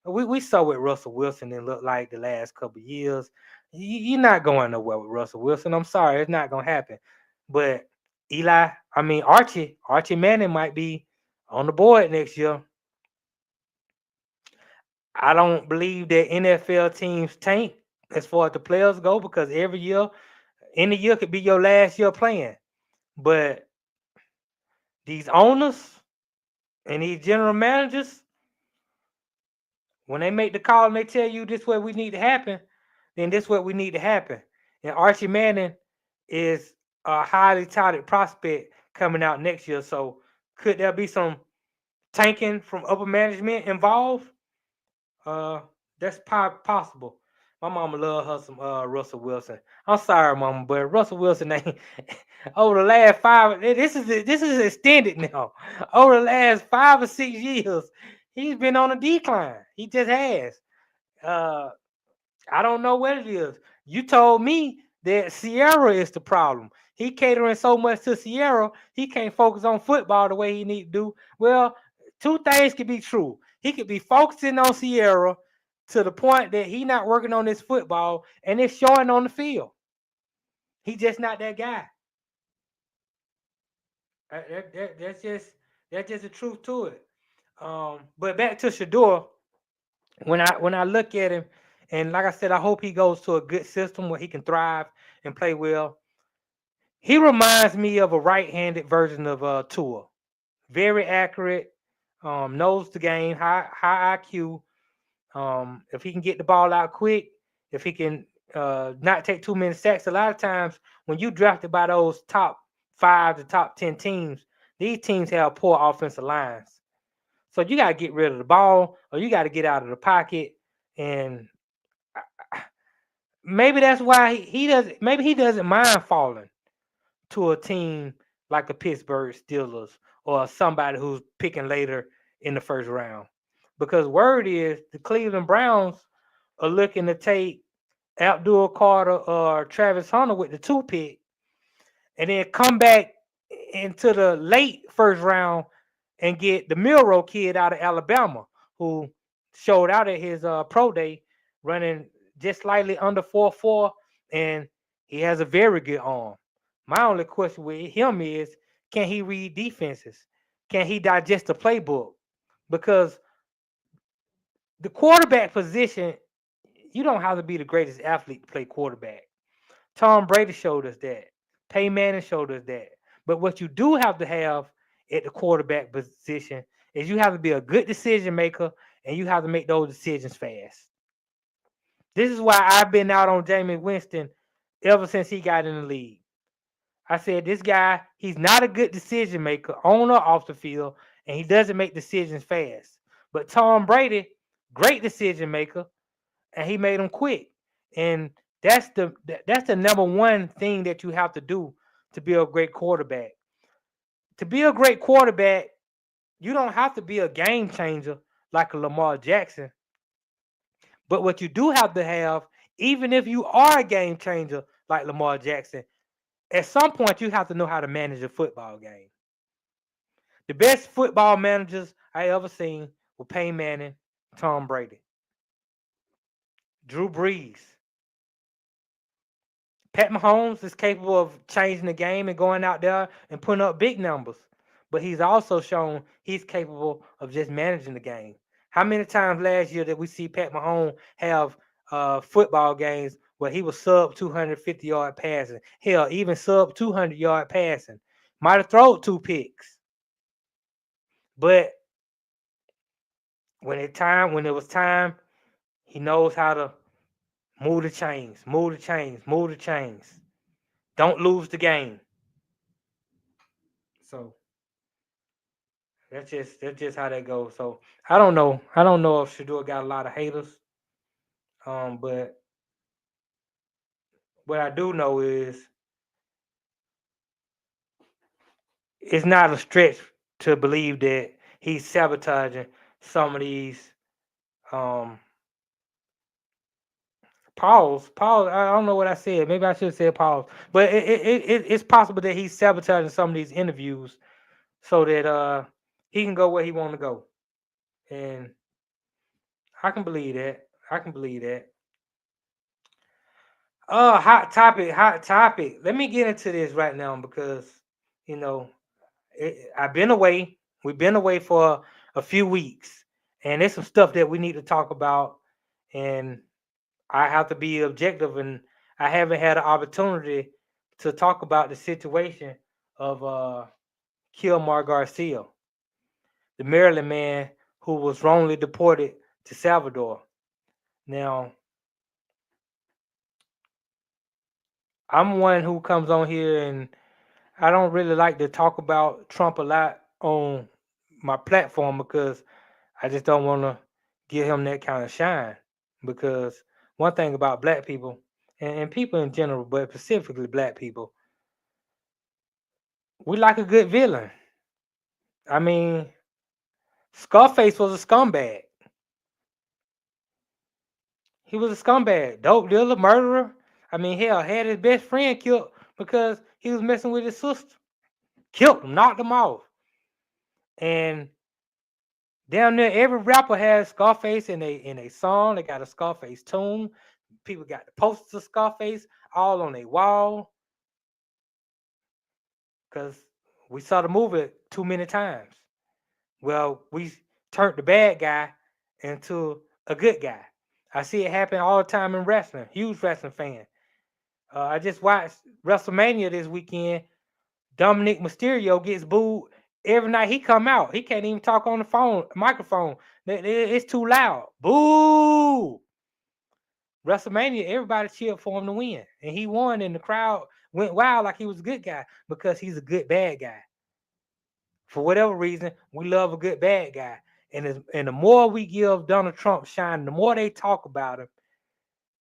We saw what Russell Wilson didn't look like the last couple of years. You're not going nowhere with Russell Wilson. I'm sorry, it's not going to happen. But Archie Manning might be on the board next year. I don't believe that NFL teams tank as far as the players go because every year, any year could be your last year playing. But these owners and these general managers, when they make the call and they tell you this is what we need to happen, then this is what we need to happen. And Archie Manning is a highly touted prospect coming out next year. So could there be some tanking from upper management involved? That's possible. My mama love her some Russell Wilson. I'm sorry, mama, but Russell Wilson ain't over the last 5. This is extended now. Over the last 5 or 6 years, he's been on a decline. He just has. I don't know what it is. You told me that Sierra is the problem. He catering so much to Sierra, he can't focus on football the way he need to do. Well, 2 things could be true. He could be focusing on Sierra to the point that he not working on his football, and it's showing on the field. He's just not that guy. That's just the truth to it. But back to Sheduer, when I look at him, and like I said, I hope he goes to a good system where he can thrive and play well. He reminds me of a right-handed version of Tua. Very accurate, knows the game, high IQ. If he can get the ball out quick, if he can not take too many sacks, a lot of times when you drafted by those top 5 to top 10 teams, these teams have poor offensive lines. So you got to get rid of the ball, or you got to get out of the pocket, and maybe that's why he doesn't. Maybe he doesn't mind falling to a team like the Pittsburgh Steelers or somebody who's picking later in the first round. Because word is the Cleveland Browns are looking to take Abdul Carter or Travis Hunter with the 2 pick and then come back into the late first round and get the Milrow kid out of Alabama who showed out at his pro day running just slightly under 4.4, and he has a very good arm. My only question with him is, can he read defenses? Can he digest the playbook? Because the quarterback position, you don't have to be the greatest athlete to play quarterback. Tom Brady showed us that. Peyton Manning showed us that. But what you do have to have at the quarterback position is you have to be a good decision maker, and you have to make those decisions fast. This is why I've been out on Jameis Winston ever since he got in the league. I said, this guy, he's not a good decision maker on or off the field, and he doesn't make decisions fast. But Tom Brady, great decision maker, and he made them quick. And that's the number one thing that you have to do to be a great quarterback. To be a great quarterback, you don't have to be a game changer like a Lamar Jackson. But what you do have to have, even if you are a game changer like Lamar Jackson, at some point you have to know how to manage a football game. The best football managers I ever seen were Peyton Manning, Tom Brady, Drew Brees. Pat Mahomes is capable of changing the game and going out there and putting up big numbers. But he's also shown he's capable of just managing the game. How many times last year did we see Pat Mahomes have football games where he was sub 250-yard passing? Hell, even sub 200-yard passing. Might have thrown 2 picks. But when it was time, he knows how to move the chains, move the chains, move the chains. Don't lose the game. So that's just how that goes. So I don't know. I don't know if Sheduer got a lot of haters. But what I do know is it's not a stretch to believe that he's sabotaging some of these pause. I don't know what I said. Maybe I should have said pause. But it's possible that he's sabotaging some of these interviews so that he can go where he want to go. And I can believe that. I can believe that. Hot topic, hot topic. Let me get into this right now because you know I've been away. We've been away for a few weeks, and there's some stuff that we need to talk about. And I have to be objective, and I haven't had an opportunity to talk about the situation of Kilmar Garcia, the Maryland man who was wrongly deported to Salvador. Now, I'm one who comes on here and I don't really like to talk about Trump a lot on my platform because I just don't want to give him that kind of shine. Because one thing about black people and people in general, but specifically black people, we like a good villain. I mean, Scarface was a scumbag. He was a scumbag, dope dealer, murderer. I mean, hell, had his best friend killed because he was messing with his sister. Killed him, knocked him off. And down there, every rapper has Scarface in a song. They got a Scarface tune. People got the posters of Scarface all on their wall. Because we saw the movie too many times. Well, we turned the bad guy into a good guy. I see it happen all the time in wrestling. Huge wrestling fan. I just watched WrestleMania this weekend. Dominic Mysterio gets booed every night he come out. He can't even talk on the microphone. It's too loud. Boo! WrestleMania, everybody cheered for him to win, and he won, and the crowd went wild like he was a good guy because he's a good bad guy. For whatever reason, we love a good bad guy, and the more we give Donald Trump shine, the more they talk about him,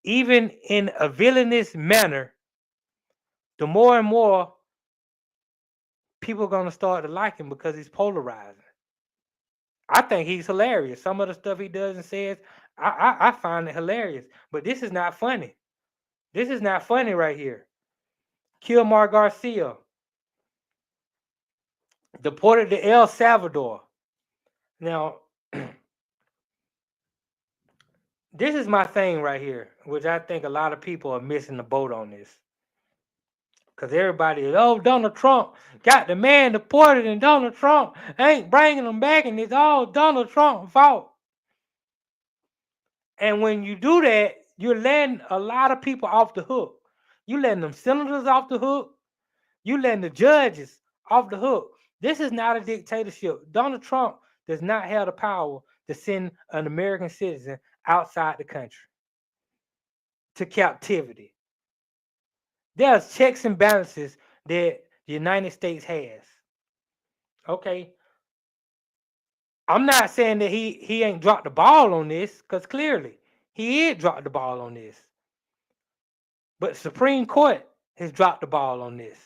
even in a villainous manner, the more and more people are gonna start to like him because he's polarizing. I think he's hilarious. Some of the stuff he does and says, I find it hilarious. But this is not funny. This is not funny right here. Kilmar Garcia, deported to El Salvador. Now, this is my thing right here, which I think a lot of people are missing the boat on this. Because everybody is, oh, Donald Trump got the man deported and Donald Trump ain't bringing him back and it's all Donald Trump's fault. And when you do that, you're letting a lot of people off the hook. You letting them senators off the hook. You letting the judges off the hook. This is not a dictatorship. Donald Trump does not have the power to send an American citizen outside the country to captivity. There's checks and balances that the United States has. Okay. I'm not saying that he ain't dropped the ball on this, because clearly he did drop the ball on this. But the Supreme Court has dropped the ball on this.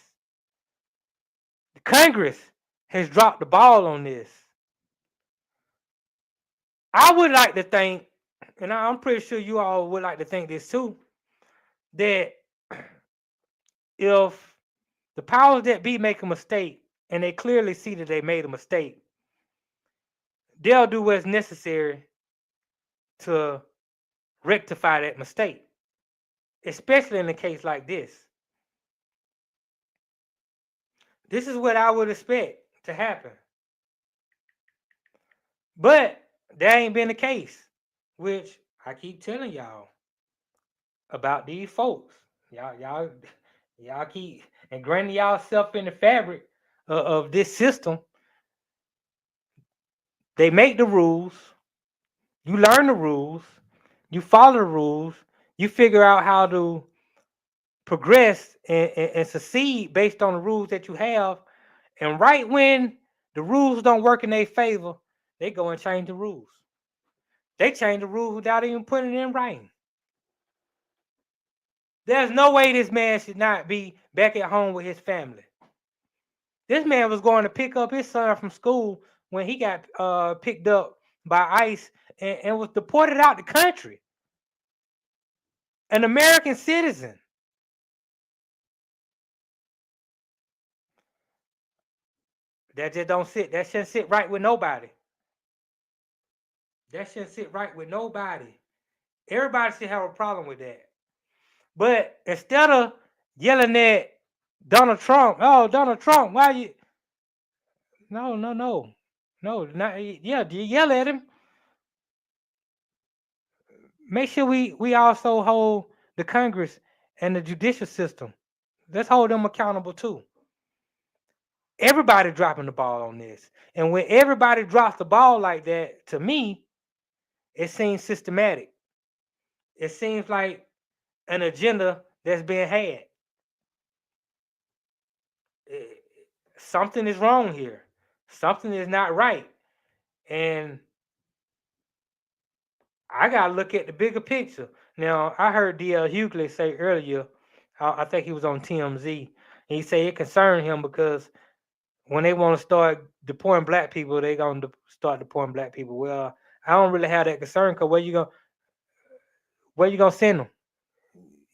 The Congress has dropped the ball on this. I would like to think, and I'm pretty sure you all would like to think this too, that if the powers that be make a mistake and they clearly see that they made a mistake, they'll do what's necessary to rectify that mistake, especially in a case like this. This is what I would expect to happen. But that ain't been the case, which I keep telling y'all about these folks. Y'all keep ingraining y'allself in the fabric of this system. They make the rules. You learn the rules. You follow the rules. You figure out how to progress and succeed based on the rules that you have. And right when the rules don't work in their favor, they go and change the rules. They change the rules without even putting it in writing. There's no way this man should not be back at home with his family. This man was going to pick up his son from school when he got picked up by ICE and was deported out the country. An American citizen. That just don't sit. That shouldn't sit right with nobody. That shouldn't sit right with nobody. Everybody should have a problem with that. But instead of yelling at Donald Trump, oh, Donald Trump, why you? No, not yeah. You yell at him. Make sure we also hold the Congress and the judicial system. Let's hold them accountable too. Everybody dropping the ball on this, and when everybody drops the ball like that, to me, it seems systematic. It seems like an agenda that's being had. Something is wrong here. Something is not right. And I got to look at the bigger picture. Now, I heard D.L. Hughley say earlier, I think he was on TMZ, he said it concerned him because when they want to start deporting black people, they're going to start deporting black people. Well, I don't really have that concern because where you gonna send them?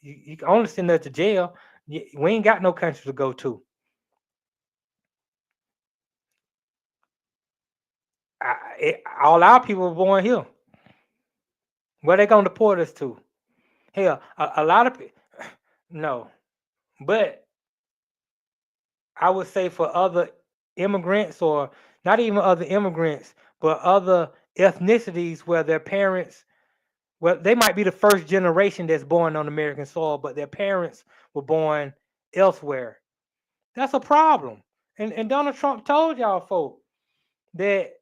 You can only send us to jail. We ain't got no country to go to. All our people were born here. Where they gonna deport us to? Hell, a lot of people. No, but I would say for other immigrants, or not even other immigrants, but other ethnicities where their parents Well, they might be the first generation that's born on American soil, but their parents were born elsewhere. That's a problem. And Donald Trump told y'all folk that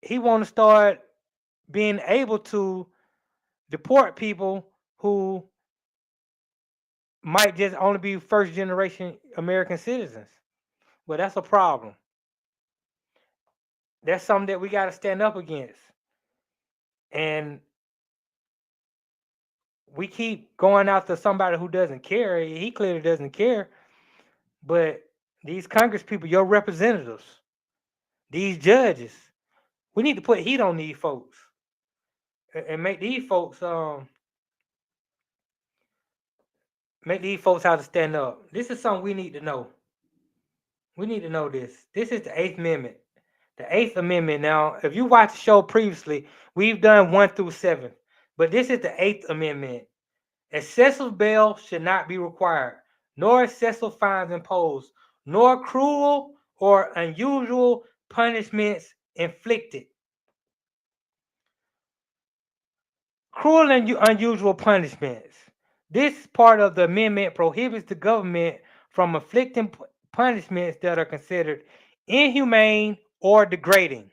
he want to start being able to deport people who might just only be first generation American citizens. Well, that's a problem. That's something that we got to stand up against. And we keep going after somebody who doesn't care. He clearly doesn't care. But these Congress people, your representatives, these judges, we need to put heat on these folks and make these folks how to stand up. This is something we need to know. We need to know this. This is the Eighth Amendment. The Eighth Amendment. Now, if you watched the show previously, we've done 1 through 7. But this is the Eighth Amendment. Excessive bail should not be required, nor excessive fines imposed, nor cruel or unusual punishments inflicted. Cruel and unusual punishments. This part of the amendment prohibits the government from inflicting punishments that are considered inhumane or degrading.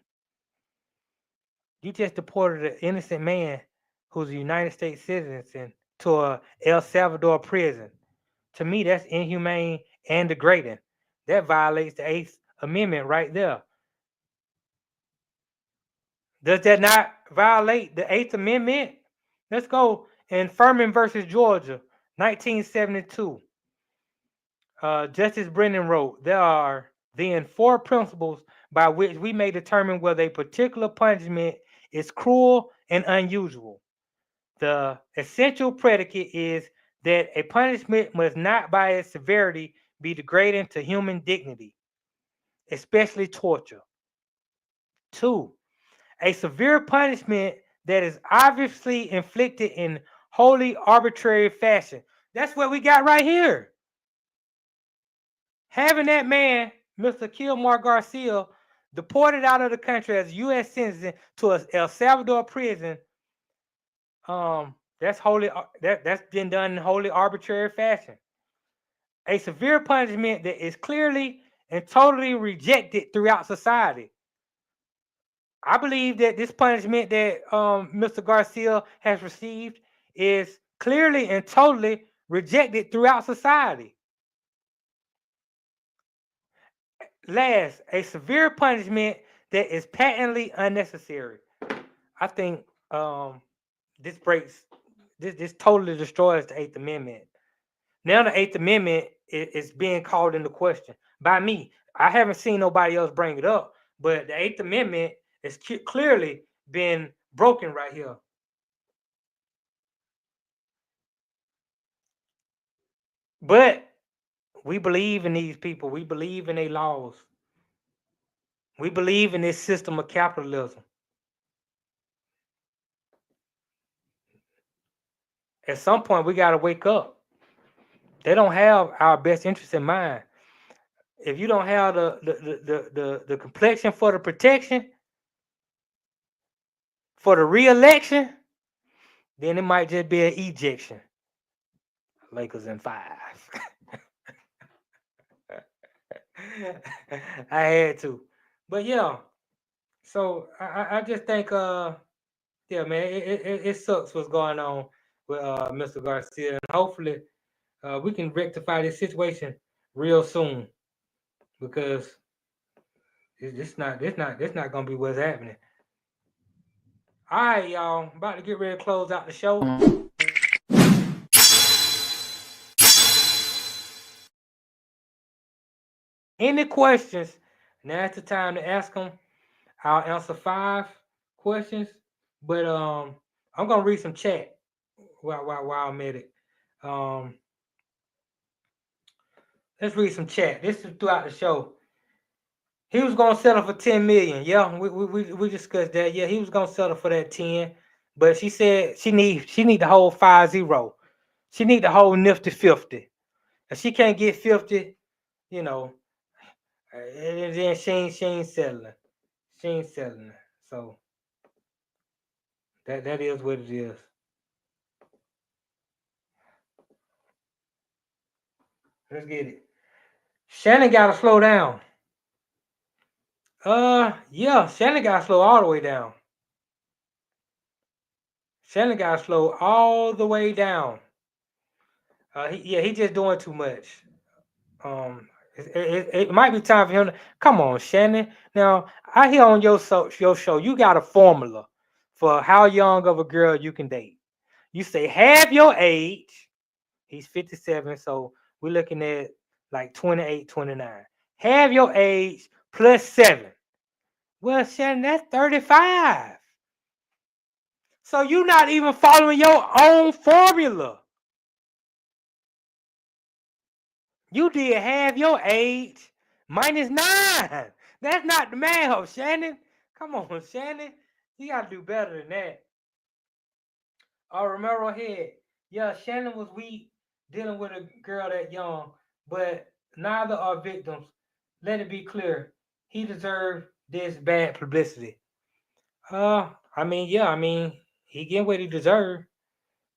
You just deported an innocent man who's a United States citizen to a El Salvador prison. To me, that's inhumane and degrading. That violates the Eighth Amendment right there. Does that not violate the Eighth Amendment? Let's go in Furman versus Georgia, 1972. Justice Brennan wrote, there are then 4 principles by which we may determine whether a particular punishment is cruel and unusual. The essential predicate is that a punishment must not by its severity be degrading to human dignity, especially torture. 2, a severe punishment that is obviously inflicted in wholly arbitrary fashion. That's what we got right here. Having that man, Mr. Kilmar Garcia, deported out of the country as a U.S. citizen to a El Salvador prison, that's been done in wholly arbitrary fashion. A severe punishment that is clearly and totally rejected throughout society. I believe that this punishment that Mr. Garcia has received is clearly and totally rejected throughout society. Last, a severe punishment that is patently unnecessary. I think this totally destroys the Eighth Amendment. Now the Eighth Amendment is being called into question by me. I haven't seen nobody else bring it up, but the Eighth Amendment is clearly been broken right here. But we believe in these people. We believe in their laws. We believe in this system of capitalism. At some point, we got to wake up. They don't have our best interest in mind. If you don't have the complexion for the protection, for the re-election, then it might just be an ejection. Lakers in 5. I had to. But yeah. So I just think yeah, man, it sucks what's going on with Mr. Garcia. And hopefully we can rectify this situation real soon. Because this not gonna be what's happening. All right, y'all. About to get ready to close out the show. Any questions? Now's the time to ask them. I'll answer 5 questions, but I'm gonna read some chat while I'm at it. Let's read some chat. This is throughout the show. He was gonna settle for 10 million. Yeah, we discussed that. Yeah, he was gonna settle for that 10, but she said she need the whole 50. She need the whole nifty 50. If she can't get 50, you know, then she ain't settling. She ain't settling. So That is what it is. Let's get it. Shannon gotta slow down. Yeah, Shannon gotta slow all the way down. Shannon gotta slow all the way down. He just doing too much. Um, it might be time for him to come on, Shannon. Now I hear on your show you got a formula for how young of a girl you can date. You say half your age. He's 57, so we're looking at like 28, 29. Half your age plus 7. Well, Shannon, that's 35. So you're not even following your own formula. You did half your age minus 9. That's not the math, Shannon. Come on, Shannon. You gotta do better than that. Romero Head. Yeah, Shannon was weak dealing with a girl that young, but neither are victims. Let it be clear. He deserved this bad publicity. I mean, he getting what he deserved.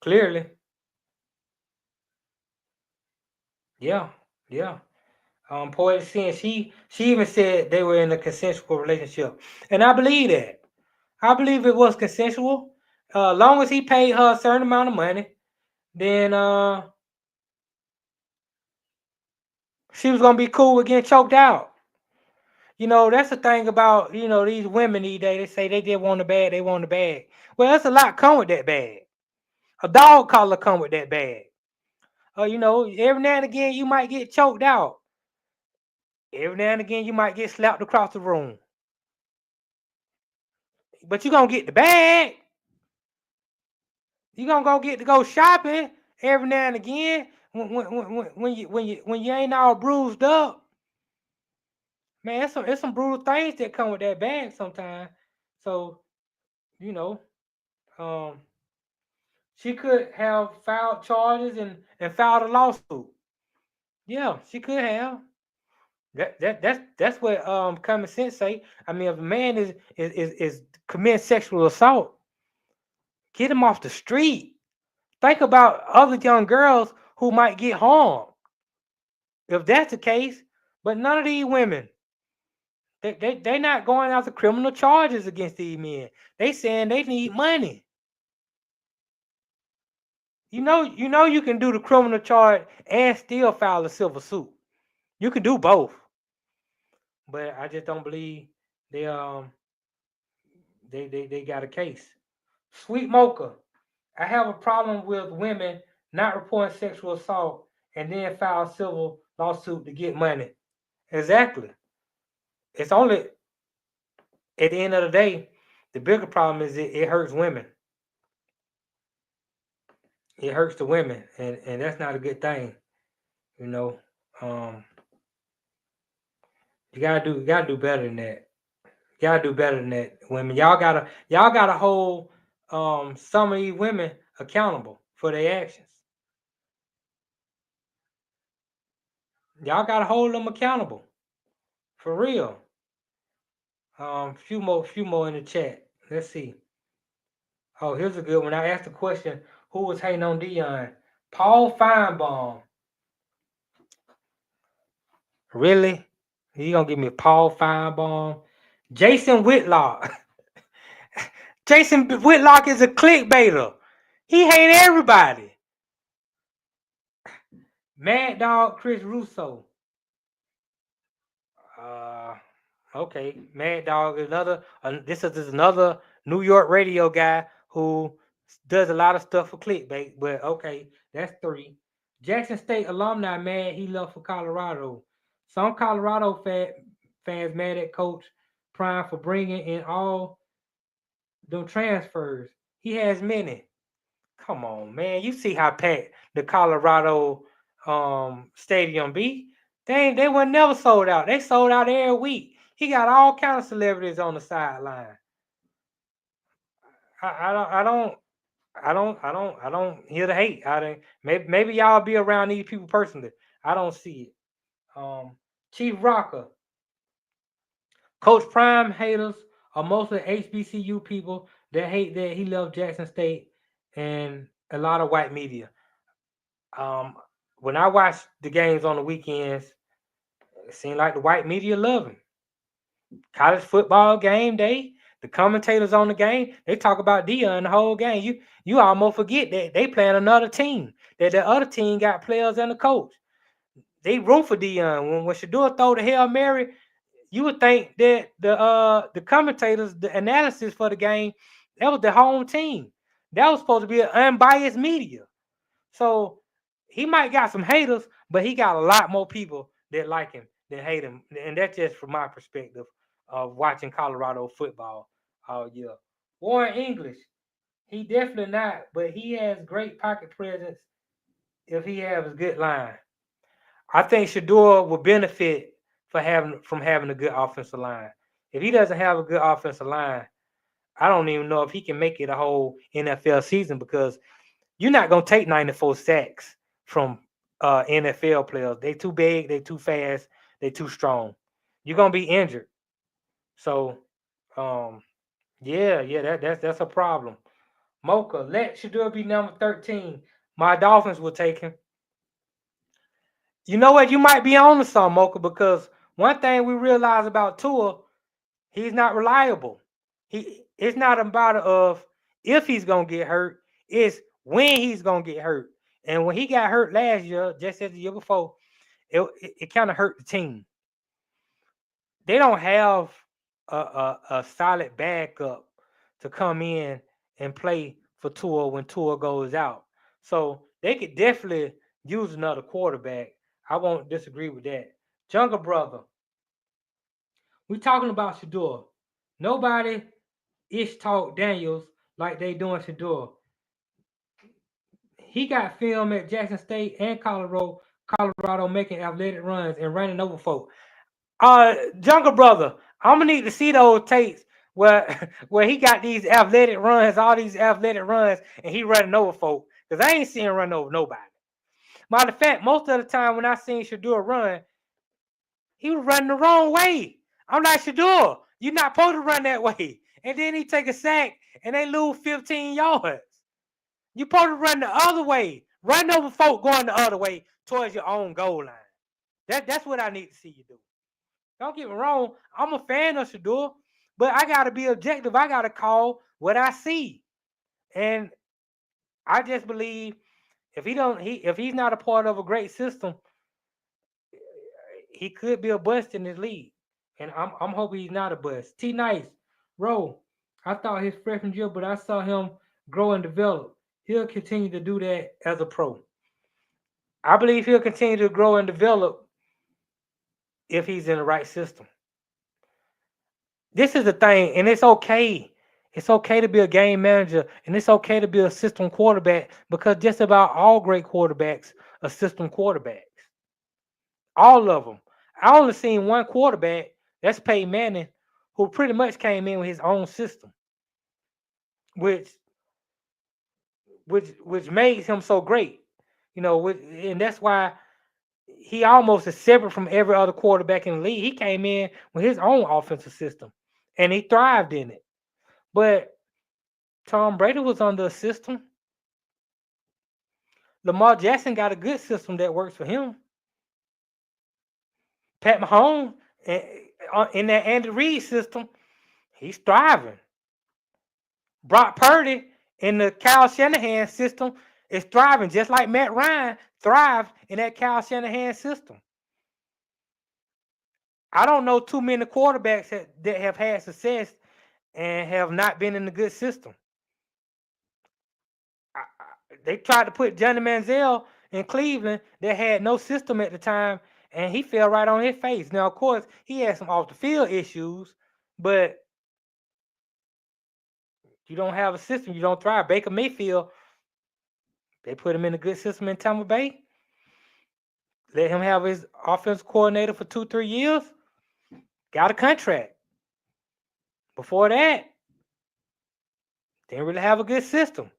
Clearly. Yeah, yeah. Poetic Sin, she even said they were in a consensual relationship. And I believe that. I believe it was consensual. Long as he paid her a certain amount of money, then she was gonna be cool with getting choked out. You know, that's the thing about, these women these days. They say they just want the bag, they want the bag. Well, that's a lot come with that bag. A dog collar come with that bag. Every now and again you might get choked out. Every now and again you might get slapped across the room. But you're gonna get the bag. You're gonna get to go shopping every now and again when you ain't all bruised up. Man, it's some brutal things that come with that bag sometimes. So, you know, um, she could have filed charges and filed a lawsuit. Yeah, she could have. That's what common sense say. I mean, if a man is committing sexual assault, get him off the street. Think about other young girls who might get harmed if that's the case. But none of these women, they not going after criminal charges against these men. They saying they need money. You can do the criminal charge and still file a civil suit. You can do both. But I just don't believe they they got a case. Sweet Mocha, I have a problem with women not reporting sexual assault and then file a civil lawsuit to get money. Exactly. It's only at the end of the day, the bigger problem is it hurts women. It hurts the women, and that's not a good thing. You know, um, you gotta do better than that. You gotta do better than that, women. Y'all gotta hold some of these women accountable for their actions. Y'all gotta hold them accountable for real. Few more in the chat. Let's see. Oh, here's a good one. I asked the question: who was hating on Dion? Paul Feinbaum. Really? You gonna give me Paul Feinbaum? Jason Whitlock. Jason Whitlock is a clickbaiter. He hate everybody. Mad Dog Chris Russo. Uh, okay. Mad Dog is another. This is another New York radio guy who does a lot of stuff for clickbait. But okay, that's 3. Jackson State alumni mad he left for Colorado. Some Colorado fans mad at Coach Prime for bringing in all them transfers. He has many. Come on, man. You see how packed the Colorado stadium be? They were never sold out. They sold out every week. He got all kind of celebrities on the sideline. I don't hear the hate. Maybe y'all be around these people personally. I don't see it. Chief Rocker, Coach Prime haters are mostly HBCU people that hate that he left Jackson State and a lot of white media. Um, when I watch the games on the weekends, it seems like the white media love him. College football game day, the commentators on the game, they talk about Dion the whole game. You almost forget that they playing another team. That the other team got players and a coach. They root for Dion. When Sheduer throw the Hail Mary, you would think that the commentators, the analysis for the game, that was the home team. That was supposed to be an unbiased media. So he might got some haters, but he got a lot more people that like him than hate him. And that's just from my perspective of watching Colorado football all year. Warren English, he definitely not, but he has great pocket presence if he has a good line. I think Sheduer will benefit from having a good offensive line. If he doesn't have a good offensive line, I don't even know if he can make it a whole NFL season because you're not gonna take 94 sacks from NFL players. They too big, they too fast, they too strong. You're gonna be injured. So yeah, that's a problem. Mocha, let Sheduer be number 13. My Dolphins will take him. You know what? You might be on to some, Mocha, because one thing we realize about Tua, he's not reliable. It's not about of if he's gonna get hurt, it's when he's gonna get hurt. And when he got hurt last year, just as the year before, it kind of hurt the team. They don't have a solid backup to come in and play for Tua when Tua goes out. So they could definitely use another quarterback. I won't disagree with that. Jungle Brother, we talking about Sheduer. Nobody ish talk Daniels like they doing Sheduer. He got film at Jackson State and Colorado making athletic runs and running over folk. Jungle Brother, I'm gonna need to see those tapes where where he got these athletic runs, all these athletic runs, and he running over folk. Cause I ain't seen him run over nobody. Matter of fact, most of the time when I seen Sheduer run, he was running the wrong way. I'm like, Sheduer, you're not supposed to run that way. And then he take a sack and they lose 15 yards. You supposed to run the other way. Run over folk going the other way towards your own goal line. That's what I need to see you do. Don't get me wrong. I'm a fan of Sheduer, but I gotta be objective. I gotta call what I see. And I just believe if he's not a part of a great system, he could be a bust in this league. And I'm hoping he's not a bust. T Nice, Rowe. I thought his freshman year, but I saw him grow and develop. He'll continue to do that as a pro. I believe he'll continue to grow and develop if he's in the right system. This is the thing, and it's okay. It's okay to be a game manager, and it's okay to be a system quarterback because just about all great quarterbacks are system quarterbacks. All of them. I only seen one quarterback, that's Peyton Manning, who pretty much came in with his own system, which makes him so great. And that's why he almost is separate from every other quarterback in the league. He came in with his own offensive system, and he thrived in it. But Tom Brady was under a system. Lamar Jackson got a good system that works for him. Pat Mahomes, in that Andy Reid system, he's thriving. Brock Purdy in the Kyle Shanahan system is thriving, just like Matt Ryan thrived in that Kyle Shanahan system. I don't know too many quarterbacks that have had success and have not been in a good system. They tried to put Johnny Manziel in Cleveland that had no system at the time, and he fell right on his face. Now, of course, he had some off the field issues, but you don't have a system, you don't thrive. Baker Mayfield, they put him in a good system in Tampa Bay. Let him have his offensive coordinator for 2-3 years. Got a contract. Before that, didn't really have a good system.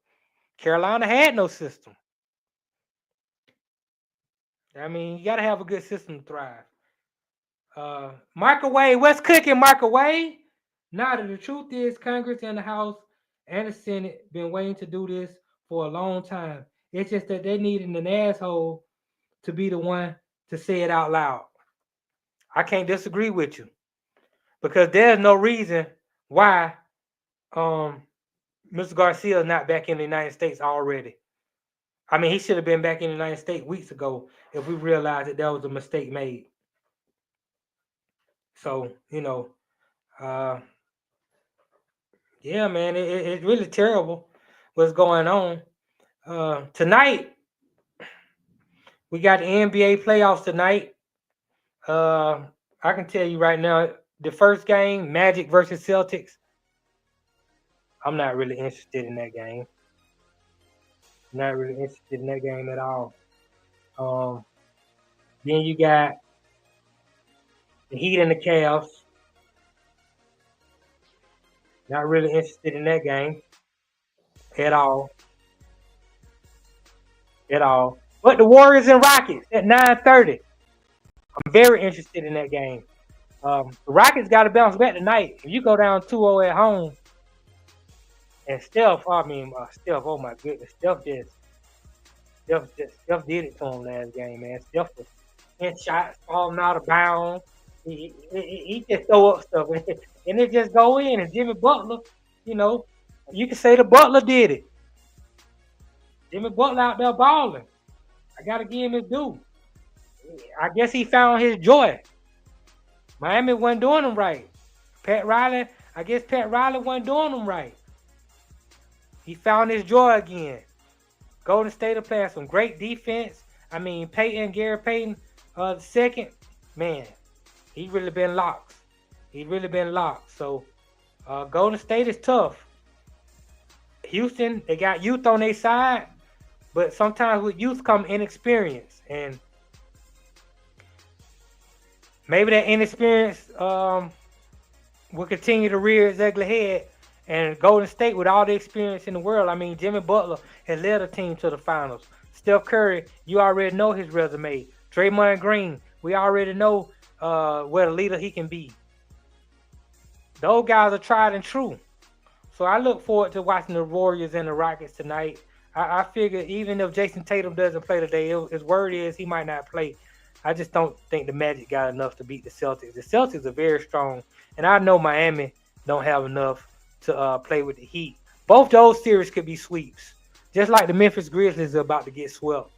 Carolina had no system. I mean, you got to have a good system to thrive. Microwave, what's cooking, Microwave? Now, the truth is, Congress and the House and the Senate been waiting to do this for a long time. It's just that they needed an asshole to be the one to say it out loud. I can't disagree with you because there's no reason why um Mr. Garcia is not back in the United States already. I mean, he should have been back in the United States weeks ago if we realized that there was a mistake made. So, uh, yeah, man, it's really terrible what's going on. Tonight, we got the NBA playoffs tonight. I can tell you right now, the first game, Magic versus Celtics. I'm not really interested in that game. Not really interested in that game at all. Um, then you got the Heat and the Cavs. Not really interested in that game at all. At all. But the Warriors and Rockets at 9:30. I'm very interested in that game. The Rockets got to bounce back tonight. If you go down 2-0 at home, and Steph, Steph, oh my goodness, Steph did it to him last game, man. Steph was in shots, falling out of bounds. He just throw up stuff, and it just go in. And Jimmy Butler, you can say the Butler did it. Jimmy Butler out there balling. I got to give him his due. I guess he found his joy. Miami wasn't doing him right. I guess Pat Riley wasn't doing him right. He found his joy again. Golden State are playing some great defense. I mean, Gary Payton, the second, man, he really been locked. So, Golden State is tough. Houston, they got youth on their side, but sometimes with youth come inexperience, and maybe that inexperience will continue to rear its ugly head. And Golden State, with all the experience in the world, I mean, Jimmy Butler has led a team to the finals. Steph Curry, you already know his resume. Draymond Green, we already know what a leader he can be. Those guys are tried and true. So I look forward to watching the Warriors and the Rockets tonight. I figure even if Jason Tatum doesn't play today, his word is he might not play. I just don't think the Magic got enough to beat the Celtics. The Celtics are very strong, and I know Miami don't have enough to play with the Heat. Both those series could be sweeps, just like the Memphis Grizzlies are about to get swept.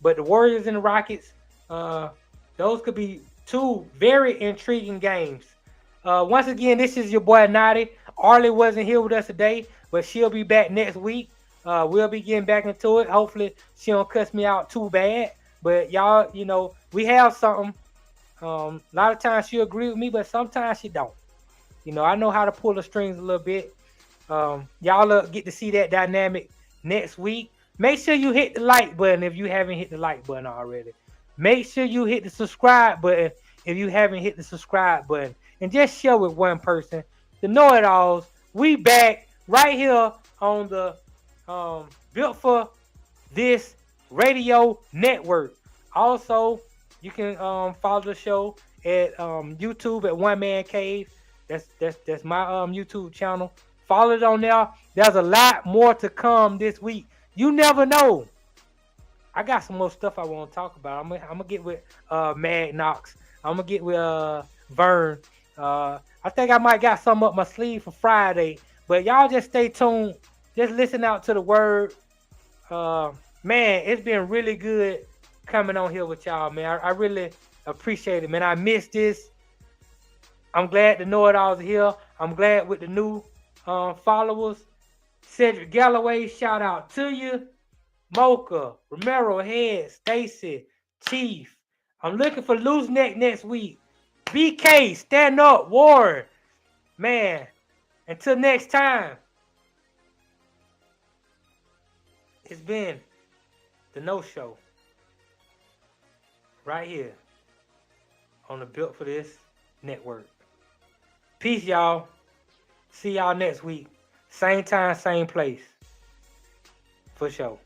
But the Warriors and the Rockets, those could be two very intriguing games. Once again, this is your boy Notty. Arle wasn't here with us today, but she'll be back next week. We'll be getting back into it. Hopefully, she don't cuss me out too bad. But y'all, we have something. A lot of times she'll agree with me, but sometimes she don't. I know how to pull the strings a little bit. Y'all get to see that dynamic next week. Make sure you hit the like button if you haven't hit the like button already. Make sure you hit the subscribe button if you haven't hit the subscribe button. And just share with one person. The know-it-alls, we back right here on the Built for This Radio Network. Also, you can follow the show at YouTube at One Man Cave. That's my YouTube channel. Follow it on there. There's a lot more to come this week. You never know. I got some more stuff I want to talk about. I'm gonna get with Mad Knox. I'm gonna get with Vern. I think I might got something up my sleeve for Friday. But y'all just stay tuned. Just listen out to the word. Man, it's been really good coming on here with y'all, man. I really appreciate it, man. I missed this. I'm glad the know-it-alls are here. I'm glad with the new followers. Cedric Galloway, shout out to you. Mocha, Romero, Head, Stacy, Chief. I'm looking for Loose Neck next week. BK, stand up, Warren. Man, until next time. It's been the No Show. Right here on the Built for This network. Peace, y'all. See y'all next week. Same time, same place. For sure.